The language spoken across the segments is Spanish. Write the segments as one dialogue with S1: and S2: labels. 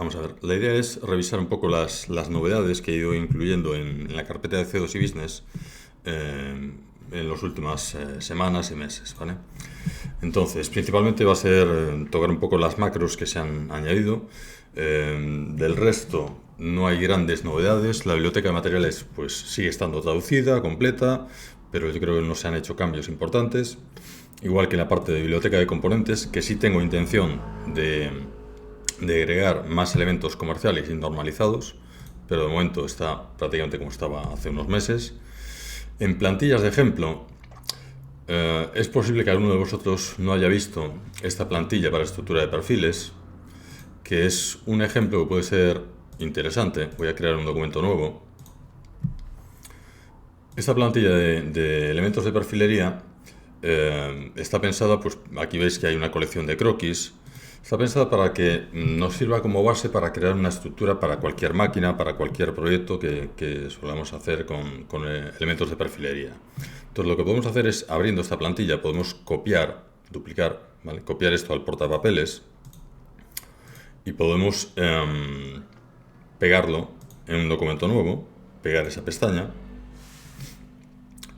S1: Vamos a ver, la idea es revisar un poco las novedades que he ido incluyendo en la carpeta de CO2 y Business en las últimas semanas y meses, ¿vale? Entonces, principalmente va a ser tocar un poco las macros que se han añadido. Del resto, no hay grandes novedades. La biblioteca de materiales pues sigue estando traducida, completa, pero yo creo que no se han hecho cambios importantes. Igual que en la parte de biblioteca de componentes, que sí tengo intención de agregar más elementos comerciales y normalizados, pero de momento está prácticamente como estaba hace unos meses. En plantillas de ejemplo, es posible que alguno de vosotros no haya visto esta plantilla para estructura de perfiles, que es un ejemplo que puede ser interesante. Voy a crear un documento nuevo. Esta plantilla de elementos de perfilería está pensada, pues aquí veis que hay una colección de croquis. Está pensada para que nos sirva como base para crear una estructura para cualquier máquina, para cualquier proyecto que solamos hacer con elementos de perfilería. Entonces lo que podemos hacer es, abriendo esta plantilla, podemos copiar, duplicar, ¿vale? Copiar esto al portapapeles y podemos pegarlo en un documento nuevo, pegar esa pestaña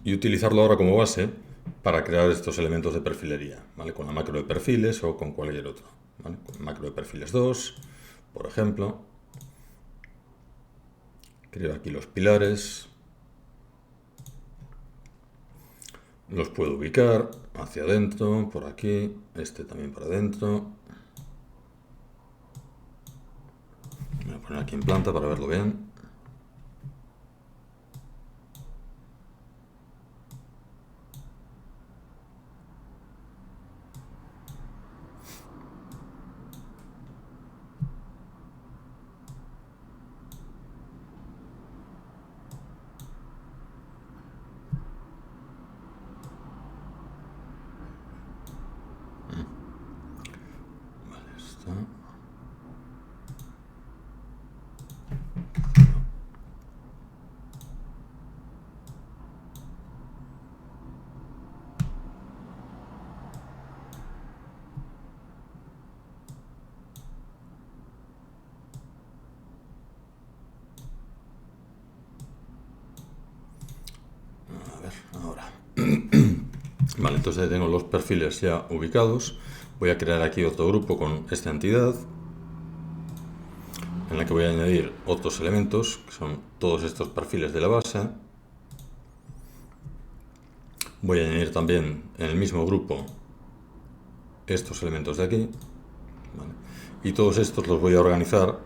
S1: y utilizarlo ahora como base para crear estos elementos de perfilería, ¿vale? Con la macro de perfiles o con cualquier otro, ¿vale? Con macro de perfiles 2, por ejemplo. Creo aquí los pilares. Los puedo ubicar hacia adentro, por aquí, este también para adentro. Voy a poner aquí en planta para verlo bien. Vale, está. A ver, ahora. Vale, entonces tengo los perfiles ya ubicados. Voy a crear aquí otro grupo con esta entidad, en la que voy a añadir otros elementos, que son todos estos perfiles de la base. Voy a añadir también en el mismo grupo estos elementos de aquí, ¿vale? Y todos estos los voy a organizar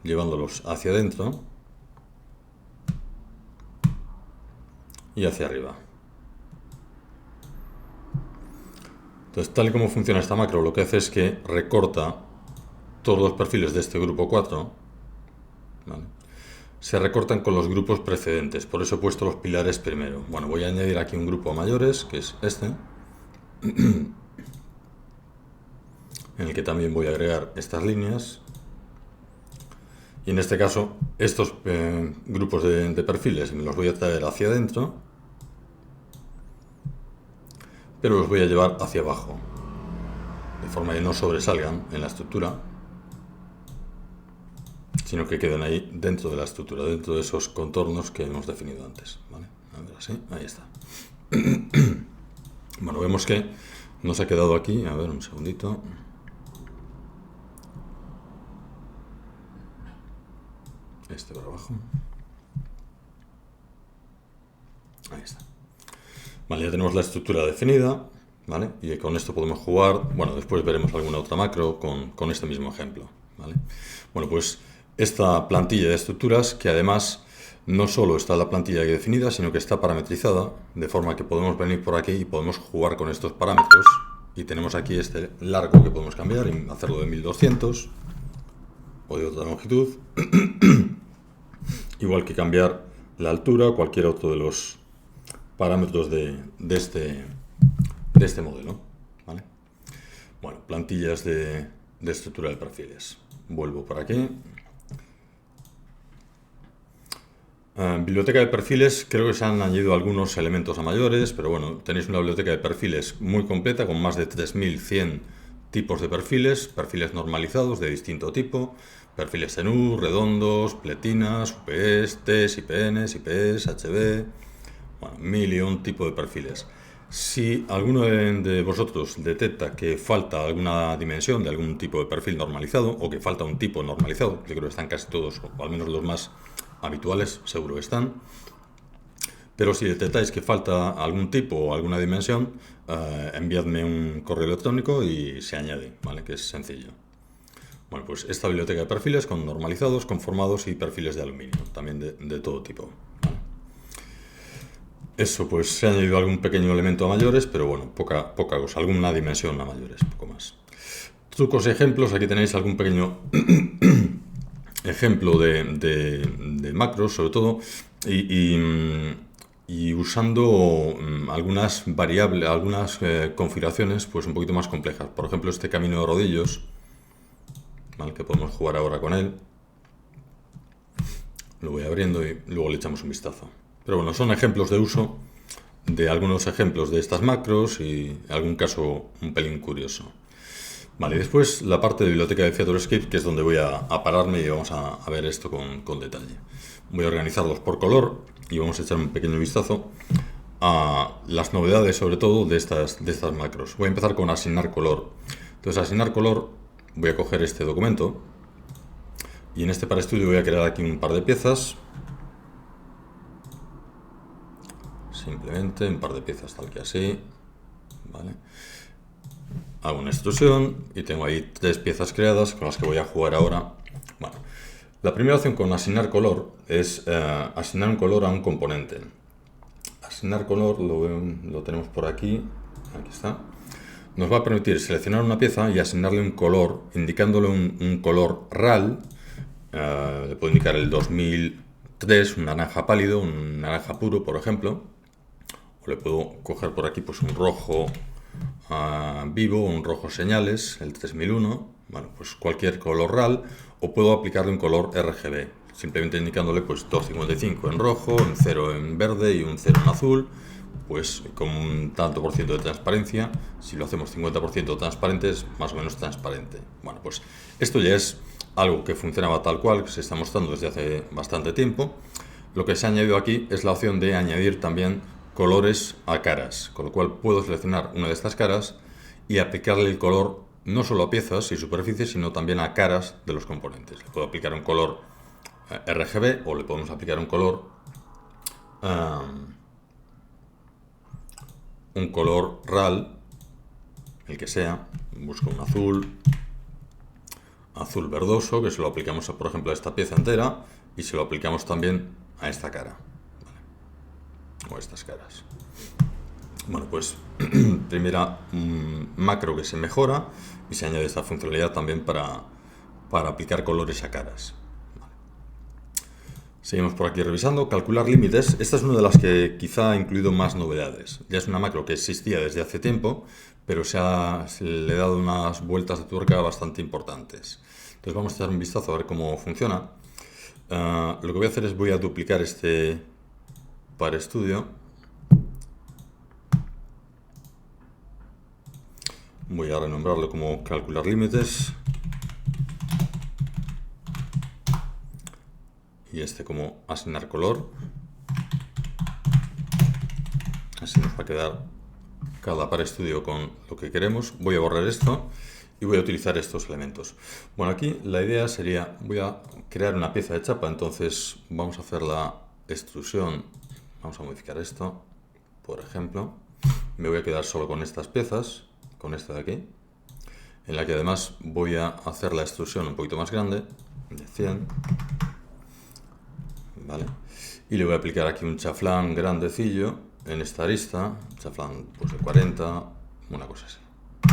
S1: llevándolos hacia adentro y hacia arriba. Entonces, tal y como funciona esta macro, lo que hace es que recorta todos los perfiles de este grupo 4, ¿vale? Se recortan con los grupos precedentes, por eso he puesto los pilares primero. Bueno, voy a añadir aquí un grupo a mayores, que es este, en el que también voy a agregar estas líneas. Y en este caso, estos grupos de perfiles me los voy a traer hacia adentro, pero los voy a llevar hacia abajo, de forma que no sobresalgan en la estructura, sino que queden ahí dentro de la estructura, dentro de esos contornos que hemos definido antes, ¿vale? A ver, así, ahí está. Bueno, vemos que nos ha quedado aquí, a ver, un segundito. Este por abajo. Ahí está. Vale, ya tenemos la estructura definida, ¿vale? Y con esto podemos jugar. Bueno, después veremos alguna otra macro con este mismo ejemplo, ¿vale? Bueno, pues esta plantilla de estructuras, que además no solo está la plantilla aquí definida, sino que está parametrizada, de forma que podemos venir por aquí y podemos jugar con estos parámetros. Y tenemos aquí este largo que podemos cambiar y hacerlo de 1200 o de otra longitud. Igual que cambiar la altura o cualquier otro de los parámetros de este modelo, ¿vale? Bueno, plantillas de estructura de perfiles. Vuelvo por aquí. Biblioteca de perfiles, creo que se han añadido algunos elementos a mayores, pero bueno, tenéis una biblioteca de perfiles muy completa con más de 3100 tipos de perfiles, perfiles normalizados de distinto tipo, perfiles en U, redondos, pletinas, UPS, TES, IPNs, IPs, HB, bueno, mil y un tipo de perfiles. Si alguno de vosotros detecta que falta alguna dimensión de algún tipo de perfil normalizado o que falta un tipo normalizado, yo creo que están casi todos, o al menos los más habituales, seguro que están. Pero si detectáis que falta algún tipo o alguna dimensión, enviadme un correo electrónico y se añade, ¿vale? Que es sencillo. Bueno, pues esta biblioteca de perfiles con normalizados, conformados y perfiles de aluminio, también de todo tipo, ¿vale? Eso, pues se ha añadido algún pequeño elemento a mayores, pero bueno, poca cosa, alguna dimensión a mayores, poco más. Trucos y ejemplos, aquí tenéis algún pequeño ejemplo de macros, sobre todo, y usando algunas variables, algunas configuraciones pues un poquito más complejas. Por ejemplo, este camino de rodillos, ¿vale? Que podemos jugar ahora con él. Lo voy abriendo y luego le echamos un vistazo. Pero bueno, son ejemplos de uso de algunos ejemplos de estas macros y algún caso un pelín curioso. Vale, y después la parte de biblioteca de FeatureScript, que es donde voy a pararme y vamos a ver esto con detalle. Voy a organizarlos por color y vamos a echar un pequeño vistazo a las novedades, sobre todo de estas macros. Voy a empezar con asignar color. Entonces, asignar color, voy a coger este documento y en este para estudio voy a crear aquí un par de piezas. Simplemente un par de piezas tal que así, ¿vale? Hago una extrusión y tengo ahí 3 piezas creadas con las que voy a jugar ahora. Bueno, la primera opción con asignar color es asignar un color a un componente. Asignar color lo tenemos por aquí, aquí está. Nos va a permitir seleccionar una pieza y asignarle un color, indicándole un color RAL. Le puedo indicar el 2003, un naranja pálido, un naranja puro, por ejemplo. O le puedo coger por aquí pues un rojo vivo, un rojo señales, el 3001, bueno, pues cualquier color RAL, o puedo aplicarle un color RGB, simplemente indicándole pues 255 en rojo, un 0 en verde y un 0 en azul, pues con un tanto por ciento de transparencia. Si lo hacemos 50% transparente es más o menos transparente. Bueno, pues esto ya es algo que funcionaba tal cual, que se está mostrando desde hace bastante tiempo. Lo que se ha añadido aquí es la opción de añadir también colores a caras, con lo cual puedo seleccionar una de estas caras y aplicarle el color no solo a piezas y superficies, sino también a caras de los componentes. Le puedo aplicar un color RGB o le podemos aplicar un color RAL, el que sea. Busco un azul verdoso, que se lo aplicamos por ejemplo a esta pieza entera y se lo aplicamos también a esta cara. O estas caras. Bueno, pues primera macro que se mejora y se añade esta funcionalidad también para aplicar colores a caras. Vale. Seguimos por aquí revisando. Calcular límites. Esta es una de las que quizá ha incluido más novedades. Ya es una macro que existía desde hace tiempo, pero se le ha dado unas vueltas de tuerca bastante importantes. Entonces vamos a echar un vistazo a ver cómo funciona. Lo que voy a hacer es voy a duplicar este para estudio. Voy a renombrarlo como calcular límites y este como asignar color. Así nos va a quedar cada par estudio con lo que queremos. Voy a borrar esto y voy a utilizar estos elementos. Bueno, aquí la idea sería, voy a crear una pieza de chapa, entonces vamos a hacer la extrusión. Vamos a modificar esto, por ejemplo. Me voy a quedar solo con estas piezas, con esta de aquí, en la que además voy a hacer la extrusión un poquito más grande, de 100. ¿Vale? Y le voy a aplicar aquí un chaflán grandecillo en esta arista, chaflán pues de 40, una cosa así,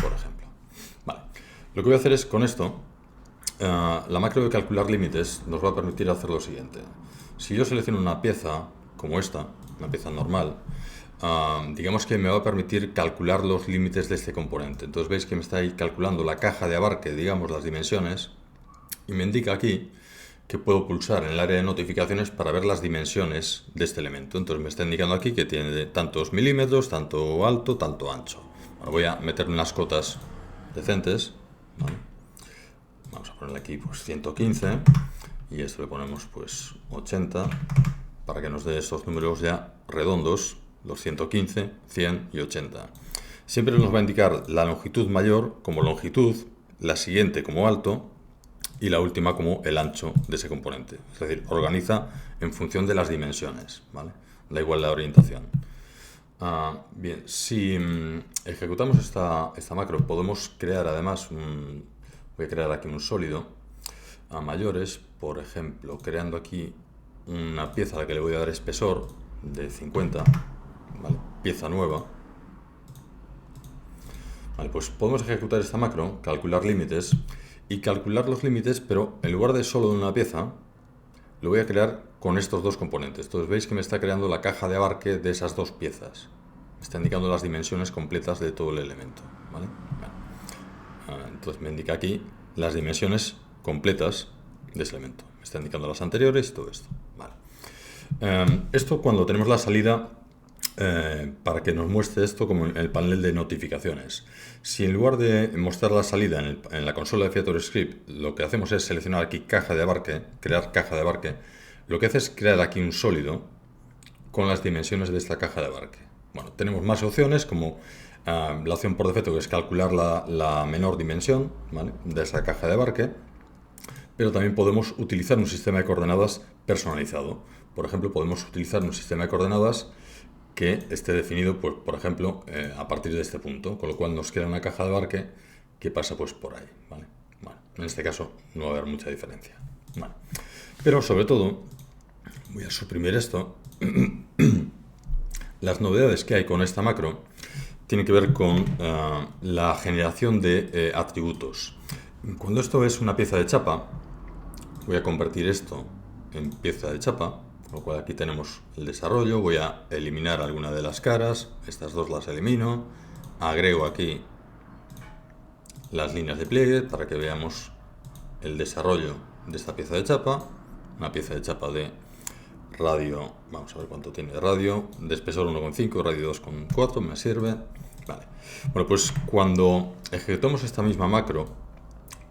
S1: por ejemplo. Vale. Lo que voy a hacer es con esto, la macro de calcular límites nos va a permitir hacer lo siguiente. Si yo selecciono una pieza como esta, una pieza normal, digamos que me va a permitir calcular los límites de este componente. Entonces veis que me está ahí calculando la caja de abarque, digamos las dimensiones, y me indica aquí que puedo pulsar en el área de notificaciones para ver las dimensiones de este elemento. Entonces me está indicando aquí que tiene tantos milímetros, tanto alto, tanto ancho. Ahora voy a meter unas cotas decentes, ¿vale? Vamos a ponerle aquí pues 115 y esto le ponemos pues 80 para que nos dé estos números ya redondos, los 115, 100 y 80. Siempre nos va a indicar la longitud mayor como longitud, la siguiente como alto y la última como el ancho de ese componente. Es decir, organiza en función de las dimensiones, ¿vale? Da igual la orientación. Bien, si ejecutamos esta macro, podemos crear además voy a crear aquí un sólido a mayores, por ejemplo, creando aquí una pieza a la que le voy a dar espesor de 50, ¿vale? Pieza nueva. Vale, pues podemos ejecutar esta macro, calcular límites, y calcular los límites, pero en lugar de solo de una pieza, lo voy a crear con estos dos componentes. Entonces veis que me está creando la caja de abarque de esas dos piezas. Me está indicando las dimensiones completas de todo el elemento, ¿vale? Bueno, entonces me indica aquí las dimensiones completas de ese elemento. Me está indicando las anteriores y todo esto, ¿vale? Esto cuando tenemos la salida, para que nos muestre esto como en el panel de notificaciones. Si en lugar de mostrar la salida en la consola de FeatureScript, lo que hacemos es seleccionar aquí caja de abarque, crear caja de abarque, lo que hace es crear aquí un sólido con las dimensiones de esta caja de abarque. Bueno, tenemos más opciones como la opción por defecto, que es calcular la menor dimensión, ¿vale?, de esa caja de abarque, pero también podemos utilizar un sistema de coordenadas personalizado. Por ejemplo, podemos utilizar un sistema de coordenadas que esté definido, pues, por ejemplo, a partir de este punto, con lo cual nos queda una caja de abarque que pasa pues por ahí, ¿vale? Bueno, en este caso no va a haber mucha diferencia, ¿vale? Pero sobre todo, voy a suprimir esto. Las novedades que hay con esta macro tienen que ver con la generación de atributos. Cuando esto es una pieza de chapa, voy a convertir esto en pieza de chapa, con lo cual aquí tenemos el desarrollo. Voy a eliminar alguna de las caras, estas dos las elimino, agrego aquí las líneas de pliegue para que veamos el desarrollo de esta pieza de chapa, una pieza de chapa de radio, vamos a ver cuánto tiene de radio, de espesor 1,5, radio 2,4, me sirve, vale. Bueno, pues cuando ejecutamos esta misma macro,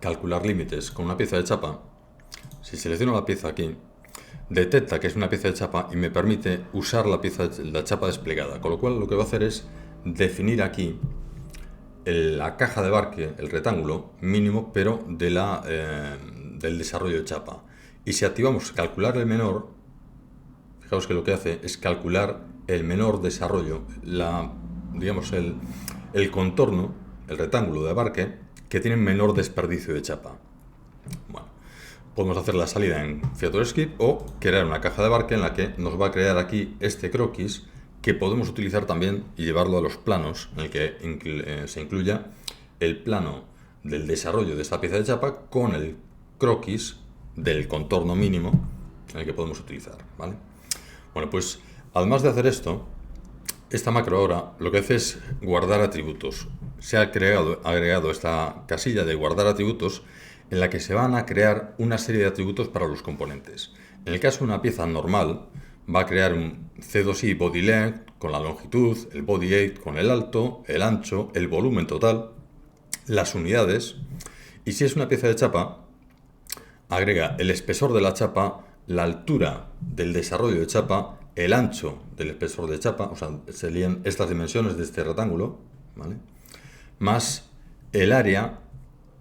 S1: calcular límites con una pieza de chapa, si selecciono la pieza aquí, detecta que es una pieza de chapa y me permite usar la chapa desplegada, con lo cual lo que va a hacer es definir aquí la caja de abarque, el rectángulo mínimo, pero del desarrollo de chapa. Y si activamos calcular el menor, fijaos que lo que hace es calcular el menor desarrollo, digamos el contorno, el rectángulo de abarque que tiene menor desperdicio de chapa. Bueno, podemos hacer la salida en FeatureScript o crear una caja de abarque en la que nos va a crear aquí este croquis que podemos utilizar también y llevarlo a los planos, en el que se incluya el plano del desarrollo de esta pieza de chapa con el croquis del contorno mínimo en el que podemos utilizar, ¿vale? Bueno, pues además de hacer esto, esta macro ahora lo que hace es guardar atributos. Se ha agregado esta casilla de guardar atributos en la que se van a crear una serie de atributos para los componentes. En el caso de una pieza normal, va a crear un C2i body length con la longitud, el body height con el alto, el ancho, el volumen total, las unidades. Y si es una pieza de chapa, agrega el espesor de la chapa, la altura del desarrollo de chapa, el ancho del espesor de chapa, o sea, serían estas dimensiones de este rectángulo, ¿vale?, más el área,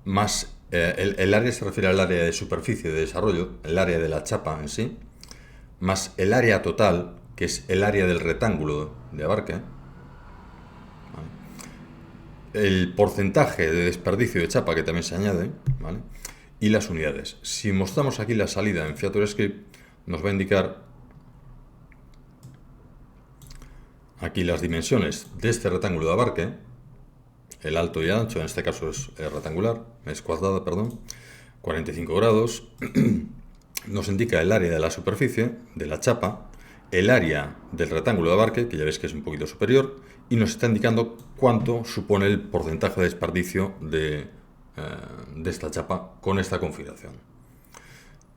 S1: más el área se refiere al área de superficie de desarrollo, el área de la chapa en sí, más el área total, que es el área del rectángulo de abarque, ¿vale?, el porcentaje de desperdicio de chapa que también se añade, ¿vale?, y las unidades. Si mostramos aquí la salida en FeatureScript, nos va a indicar aquí las dimensiones de este rectángulo de abarque, el alto y el ancho, en este caso es rectangular, es cuadrada, perdón, 45 grados. Nos indica el área de la superficie, de la chapa, el área del rectángulo de abarque, que ya veis que es un poquito superior, y nos está indicando cuánto supone el porcentaje de desperdicio de esta chapa con esta configuración.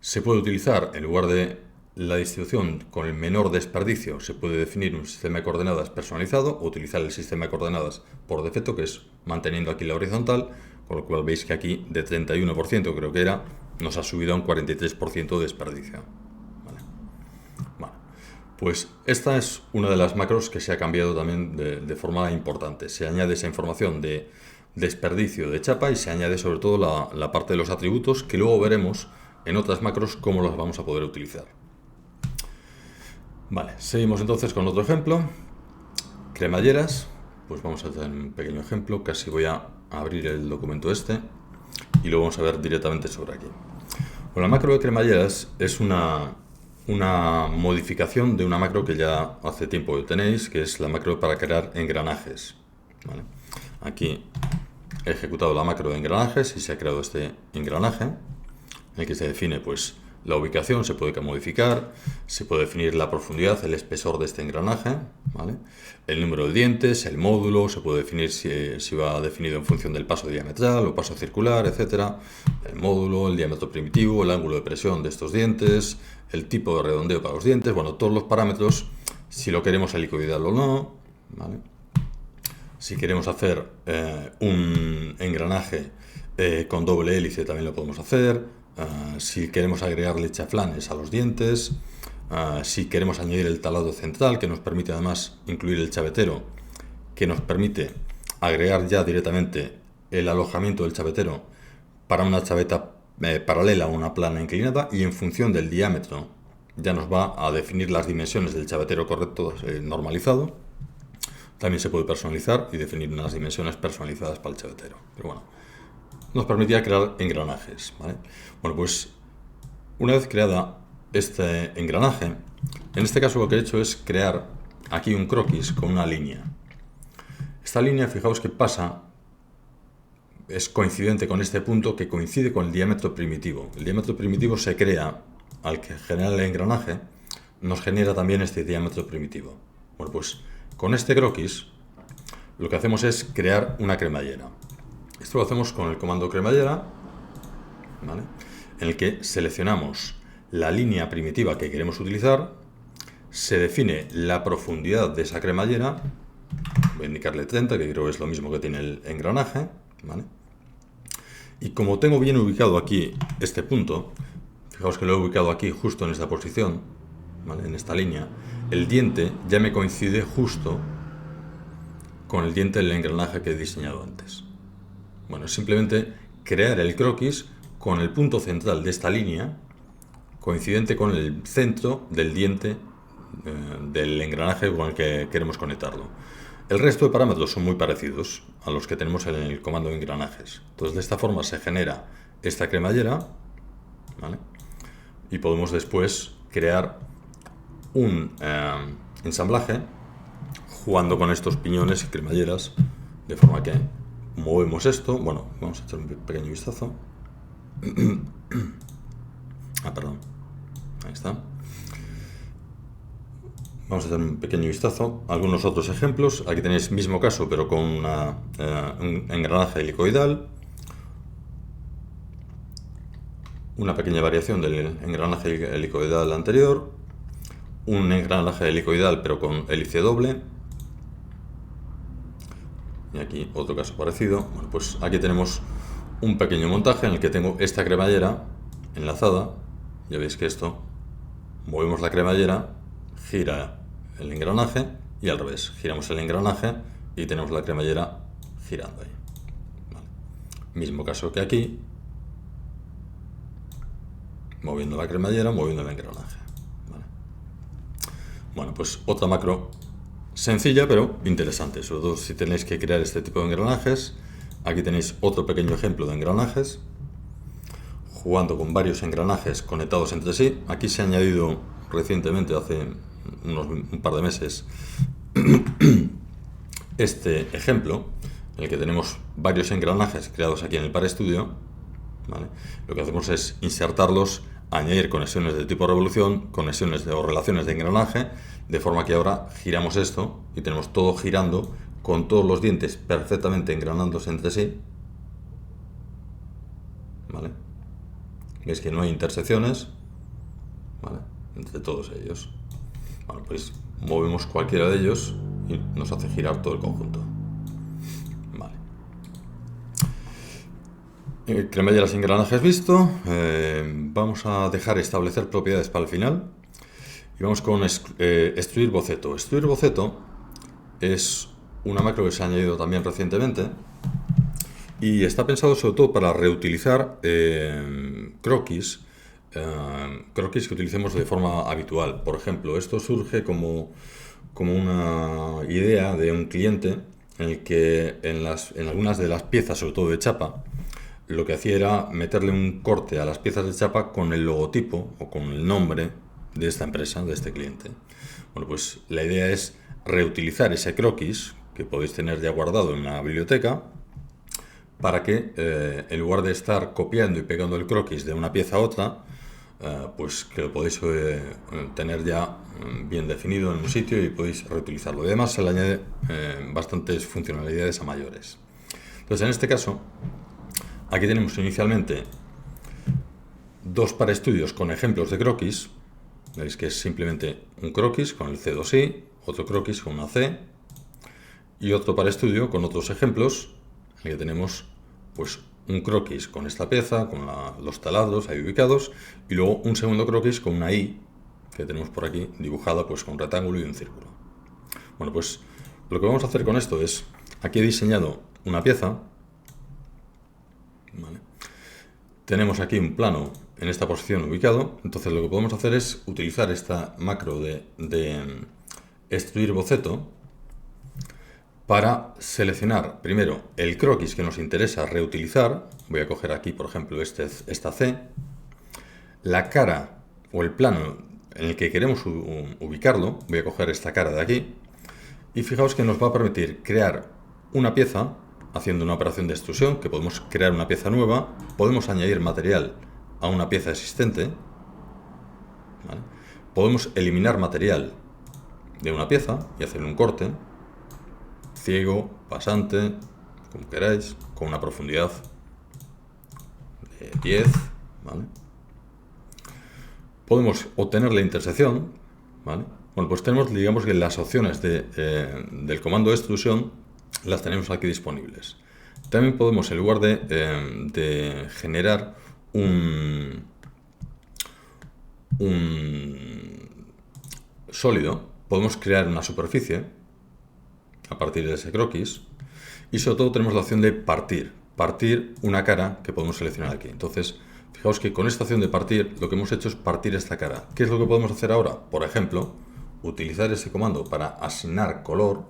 S1: Se puede utilizar, en lugar de la distribución con el menor desperdicio, se puede definir un sistema de coordenadas personalizado o utilizar el sistema de coordenadas por defecto, que es manteniendo aquí la horizontal, con lo cual veis que aquí de 31% creo que era, nos ha subido a un 43% de desperdicio. ¿Vale? Bueno, pues esta es una de las macros que se ha cambiado también de forma importante. Se añade esa información de desperdicio de chapa y se añade sobre todo la parte de los atributos, que luego veremos en otras macros cómo las vamos a poder utilizar. Vale, seguimos entonces con otro ejemplo. Cremalleras. Pues vamos a hacer un pequeño ejemplo. Casi voy a abrir el documento este y lo vamos a ver directamente sobre aquí. Bueno, la macro de cremalleras es una modificación de una macro que ya hace tiempo que tenéis, que es la macro para crear engranajes. ¿Vale? Aquí he ejecutado la macro de engranajes y se ha creado este engranaje en el que se define pues la ubicación, se puede modificar, se puede definir la profundidad, el espesor de este engranaje, ¿vale? El número de dientes, el módulo, se puede definir si va definido en función del paso diametral o paso circular, etcétera. El módulo, el diámetro primitivo, el ángulo de presión de estos dientes, el tipo de redondeo para los dientes, bueno, todos los parámetros, si lo queremos helicoidal o no, ¿vale? Si queremos hacer un engranaje con doble hélice también lo podemos hacer. Si queremos agregarle chaflanes a los dientes, si queremos añadir el taladro central, que nos permite además incluir el chavetero, que nos permite agregar ya directamente el alojamiento del chavetero para una chaveta paralela a una plana inclinada, y en función del diámetro ya nos va a definir las dimensiones del chavetero correcto normalizado. También se puede personalizar y definir unas dimensiones personalizadas para el chavetero. Pero bueno, nos permitía crear engranajes, ¿vale? Bueno, pues una vez creada este engranaje, en este caso lo que he hecho es crear aquí un croquis con una línea. Esta línea, fijaos que pasa, es coincidente con este punto, que coincide con el diámetro primitivo. El diámetro primitivo se crea al que genera el engranaje, nos genera también este diámetro primitivo. Bueno, pues con este croquis lo que hacemos es crear una cremallera. Esto lo hacemos con el comando cremallera, ¿vale? En el que seleccionamos la línea primitiva que queremos utilizar, se define la profundidad de esa cremallera, voy a indicarle 30, que creo que es lo mismo que tiene el engranaje, ¿vale? Y como tengo bien ubicado aquí este punto, fijaos que lo he ubicado aquí justo en esta posición, ¿vale? En esta línea, el diente ya me coincide justo con el diente del engranaje que he diseñado antes. Bueno, es simplemente crear el croquis con el punto central de esta línea, coincidente con el centro del diente del engranaje con el que queremos conectarlo. El resto de parámetros son muy parecidos a los que tenemos en el comando de engranajes. Entonces, de esta forma se genera esta cremallera, ¿vale? Y podemos después crear un ensamblaje jugando con estos piñones y cremalleras, de forma que movemos esto. Bueno, vamos a echar un pequeño vistazo. Perdón. Ahí está. Vamos a hacer un pequeño vistazo. Algunos otros ejemplos. Aquí tenéis el mismo caso, pero con un engranaje helicoidal. Una pequeña variación del engranaje helicoidal anterior. Un engranaje helicoidal, pero con hélice doble. Y aquí otro caso parecido. Bueno, pues aquí tenemos un pequeño montaje en el que tengo esta cremallera enlazada. Ya veis que esto, movemos la cremallera, gira el engranaje y al revés, giramos el engranaje y tenemos la cremallera girando ahí. Vale. Mismo caso que aquí, moviendo la cremallera, moviendo el engranaje. Vale. Bueno, pues otra macro sencilla pero interesante, sobre todo si tenéis que crear este tipo de engranajes. Aquí tenéis otro pequeño ejemplo de engranajes, jugando con varios engranajes conectados entre sí. Aquí se ha añadido recientemente, hace un par de meses, este ejemplo, en el que tenemos varios engranajes creados aquí en el ParaStudio, ¿vale? Lo que hacemos es insertarlos, añadir conexiones de tipo revolución, conexiones o relaciones de engranaje, de forma que ahora giramos esto y tenemos todo girando con todos los dientes perfectamente engranándose entre sí, ¿vale? Veis que no hay intersecciones, ¿vale?, entre todos ellos. Bueno, pues movemos cualquiera de ellos y nos hace girar todo el conjunto. Vale. Cremallera sin engranajes visto. Vamos a dejar establecer propiedades para el final. Y vamos con extruir boceto. Extruir boceto es una macro que se ha añadido también recientemente. Y está pensado sobre todo para reutilizar croquis. Croquis que utilicemos de forma habitual. Por ejemplo, esto surge como una idea de un cliente en el que en algunas de las piezas, sobre todo de chapa, lo que hacía era meterle un corte a las piezas de chapa con el logotipo o con el nombre de esta empresa, de este cliente. Bueno, pues la idea es reutilizar ese croquis que podéis tener ya guardado en una biblioteca para que en lugar de estar copiando y pegando el croquis de una pieza a otra, pues que lo podéis tener ya bien definido en un sitio y podéis reutilizarlo. Y además se le añade bastantes funcionalidades a mayores. Entonces, en este caso, aquí tenemos inicialmente dos para estudios con ejemplos de croquis. Veis que es simplemente un croquis con el C2I, otro croquis con una C y otro para estudio con otros ejemplos en el que tenemos pues un croquis con esta pieza, con los taladros ahí ubicados, y luego un segundo croquis con una I que tenemos por aquí dibujada pues con un rectángulo y un círculo. Bueno, pues lo que vamos a hacer con esto es, aquí he diseñado una pieza, ¿vale? Tenemos aquí un plano en esta posición ubicado, entonces lo que podemos hacer es utilizar esta macro de extruir boceto para seleccionar primero el croquis que nos interesa reutilizar. Voy a coger aquí, por ejemplo, esta C, la cara o el plano en el que queremos ubicarlo. Voy a coger esta cara de aquí y fijaos que nos va a permitir crear una pieza haciendo una operación de extrusión, que podemos crear una pieza nueva, podemos añadir material a una pieza existente, ¿vale? Podemos eliminar material de una pieza y hacer un corte ciego, pasante, como queráis, con una profundidad de 10, ¿vale? Podemos obtener la intersección, ¿vale? Bueno, pues tenemos, digamos que las opciones del comando de extrusión las tenemos aquí disponibles. También podemos, en lugar de generar un sólido, podemos crear una superficie a partir de ese croquis, y sobre todo tenemos la opción de partir una cara que podemos seleccionar aquí. Entonces, fijaos que con esta opción de partir, lo que hemos hecho es partir esta cara. ¿Qué es lo que podemos hacer ahora? Por ejemplo, utilizar ese comando para asignar color.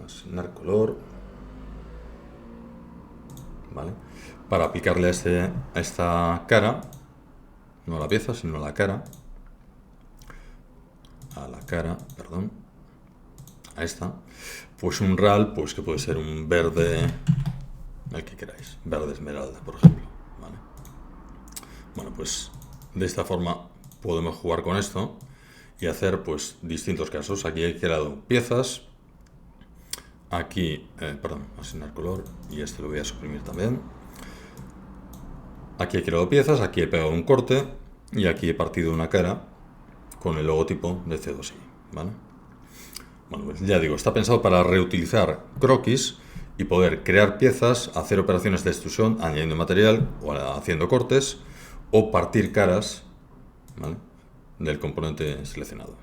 S1: Asignar color, ¿vale? Para aplicarle a esta cara, no a la pieza, sino a la cara, perdón, a esta, pues un RAL, pues que puede ser un verde, el que queráis, verde esmeralda, por ejemplo, ¿vale? Bueno, pues de esta forma podemos jugar con esto y hacer pues distintos casos. Aquí he creado piezas, aquí, asignar color, y este lo voy a suprimir también. Aquí he creado piezas, aquí he pegado un corte y aquí he partido una cara con el logotipo de C2I, ¿vale? Bueno, pues ya digo, está pensado para reutilizar croquis y poder crear piezas, hacer operaciones de extrusión añadiendo material o haciendo cortes, o partir caras, ¿vale?, del componente seleccionado.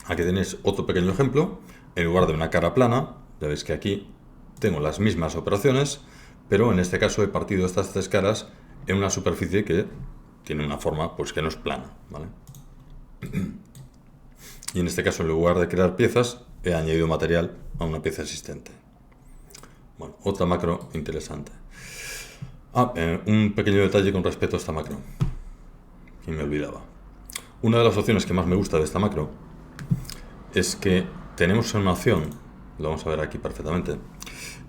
S1: Aquí tenéis otro pequeño ejemplo. En lugar de una cara plana, ya veis que aquí tengo las mismas operaciones, pero en este caso he partido estas tres caras en una superficie que tiene una forma pues que no es plana, ¿vale? Y en este caso, en lugar de crear piezas, he añadido material a una pieza existente. Bueno, otra macro interesante. Un pequeño detalle con respecto a esta macro, que me olvidaba. Una de las opciones que más me gusta de esta macro es que tenemos una opción, lo vamos a ver aquí perfectamente,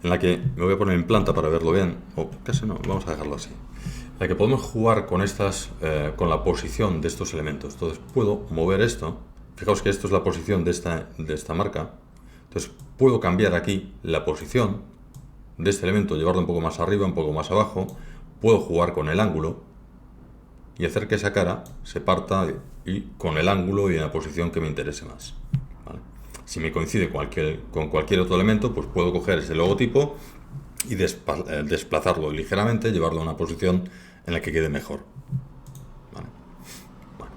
S1: en la que me voy a poner en planta para verlo bien, o casi no, vamos a dejarlo así, en la que podemos jugar con con la posición de estos elementos. Entonces puedo mover esto. Fijaos que esto es la posición de esta marca. Entonces puedo cambiar aquí la posición de este elemento, llevarlo un poco más arriba, un poco más abajo. Puedo jugar con el ángulo y hacer que esa cara se parta y con el ángulo y en la posición que me interese más, ¿vale? Si me coincide con cualquier otro elemento, pues puedo coger ese logotipo y desplazarlo ligeramente, llevarlo a una posición en la que quede mejor. ¿Vale? Bueno.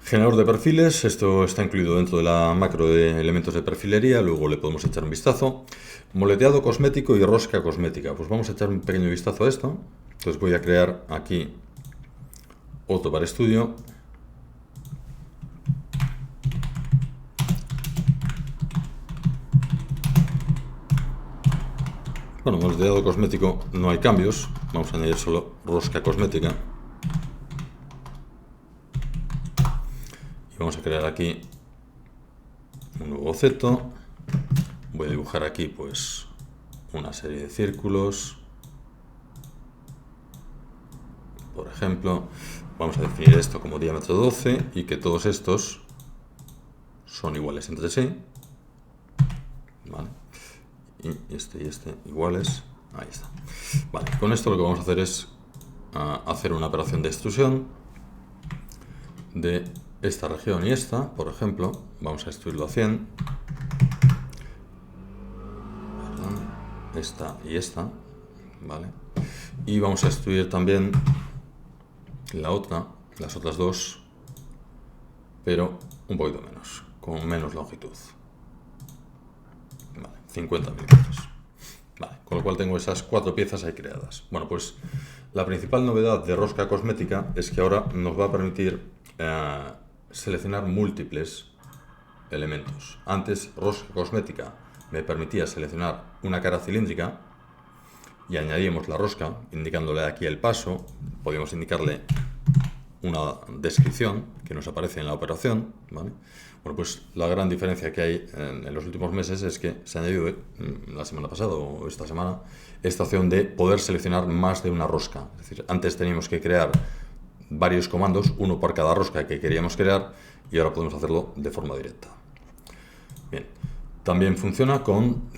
S1: Generador de perfiles, esto está incluido dentro de la macro de elementos de perfilería, luego le podemos echar un vistazo. Moleteado cosmético y rosca cosmética, pues vamos a echar un pequeño vistazo a esto. Entonces voy a crear aquí otro para estudio. Bueno, moleteado cosmético no hay cambios, vamos a añadir solo rosca cosmética. Y vamos a crear aquí un nuevo boceto. Voy a dibujar aquí pues una serie de círculos. Por ejemplo, vamos a definir esto como diámetro 12 y que todos estos son iguales entre sí. ¿Vale? Y este iguales. Ahí está. Vale, con esto lo que vamos a hacer es hacer una operación de extrusión de esta región y esta, por ejemplo. Vamos a extruirlo a 100. Esta y esta. Vale. Y vamos a extruir también las otras dos, pero un poquito menos, con menos longitud. Vale, 50 milímetros. Vale, con lo cual tengo esas 4 piezas ahí creadas. Bueno, pues la principal novedad de rosca cosmética es que ahora nos va a permitir seleccionar múltiples elementos. Antes, rosca cosmética me permitía seleccionar una cara cilíndrica y añadíamos la rosca, indicándole aquí el paso. Podíamos indicarle una descripción que nos aparece en la operación, ¿vale? Bueno, pues la gran diferencia que hay en los últimos meses es que se ha añadido la semana pasada o esta semana esta opción de poder seleccionar más de una rosca. Es decir, antes teníamos que crear varios comandos, uno por cada rosca que queríamos crear, y ahora podemos hacerlo de forma directa. Bien, también funciona con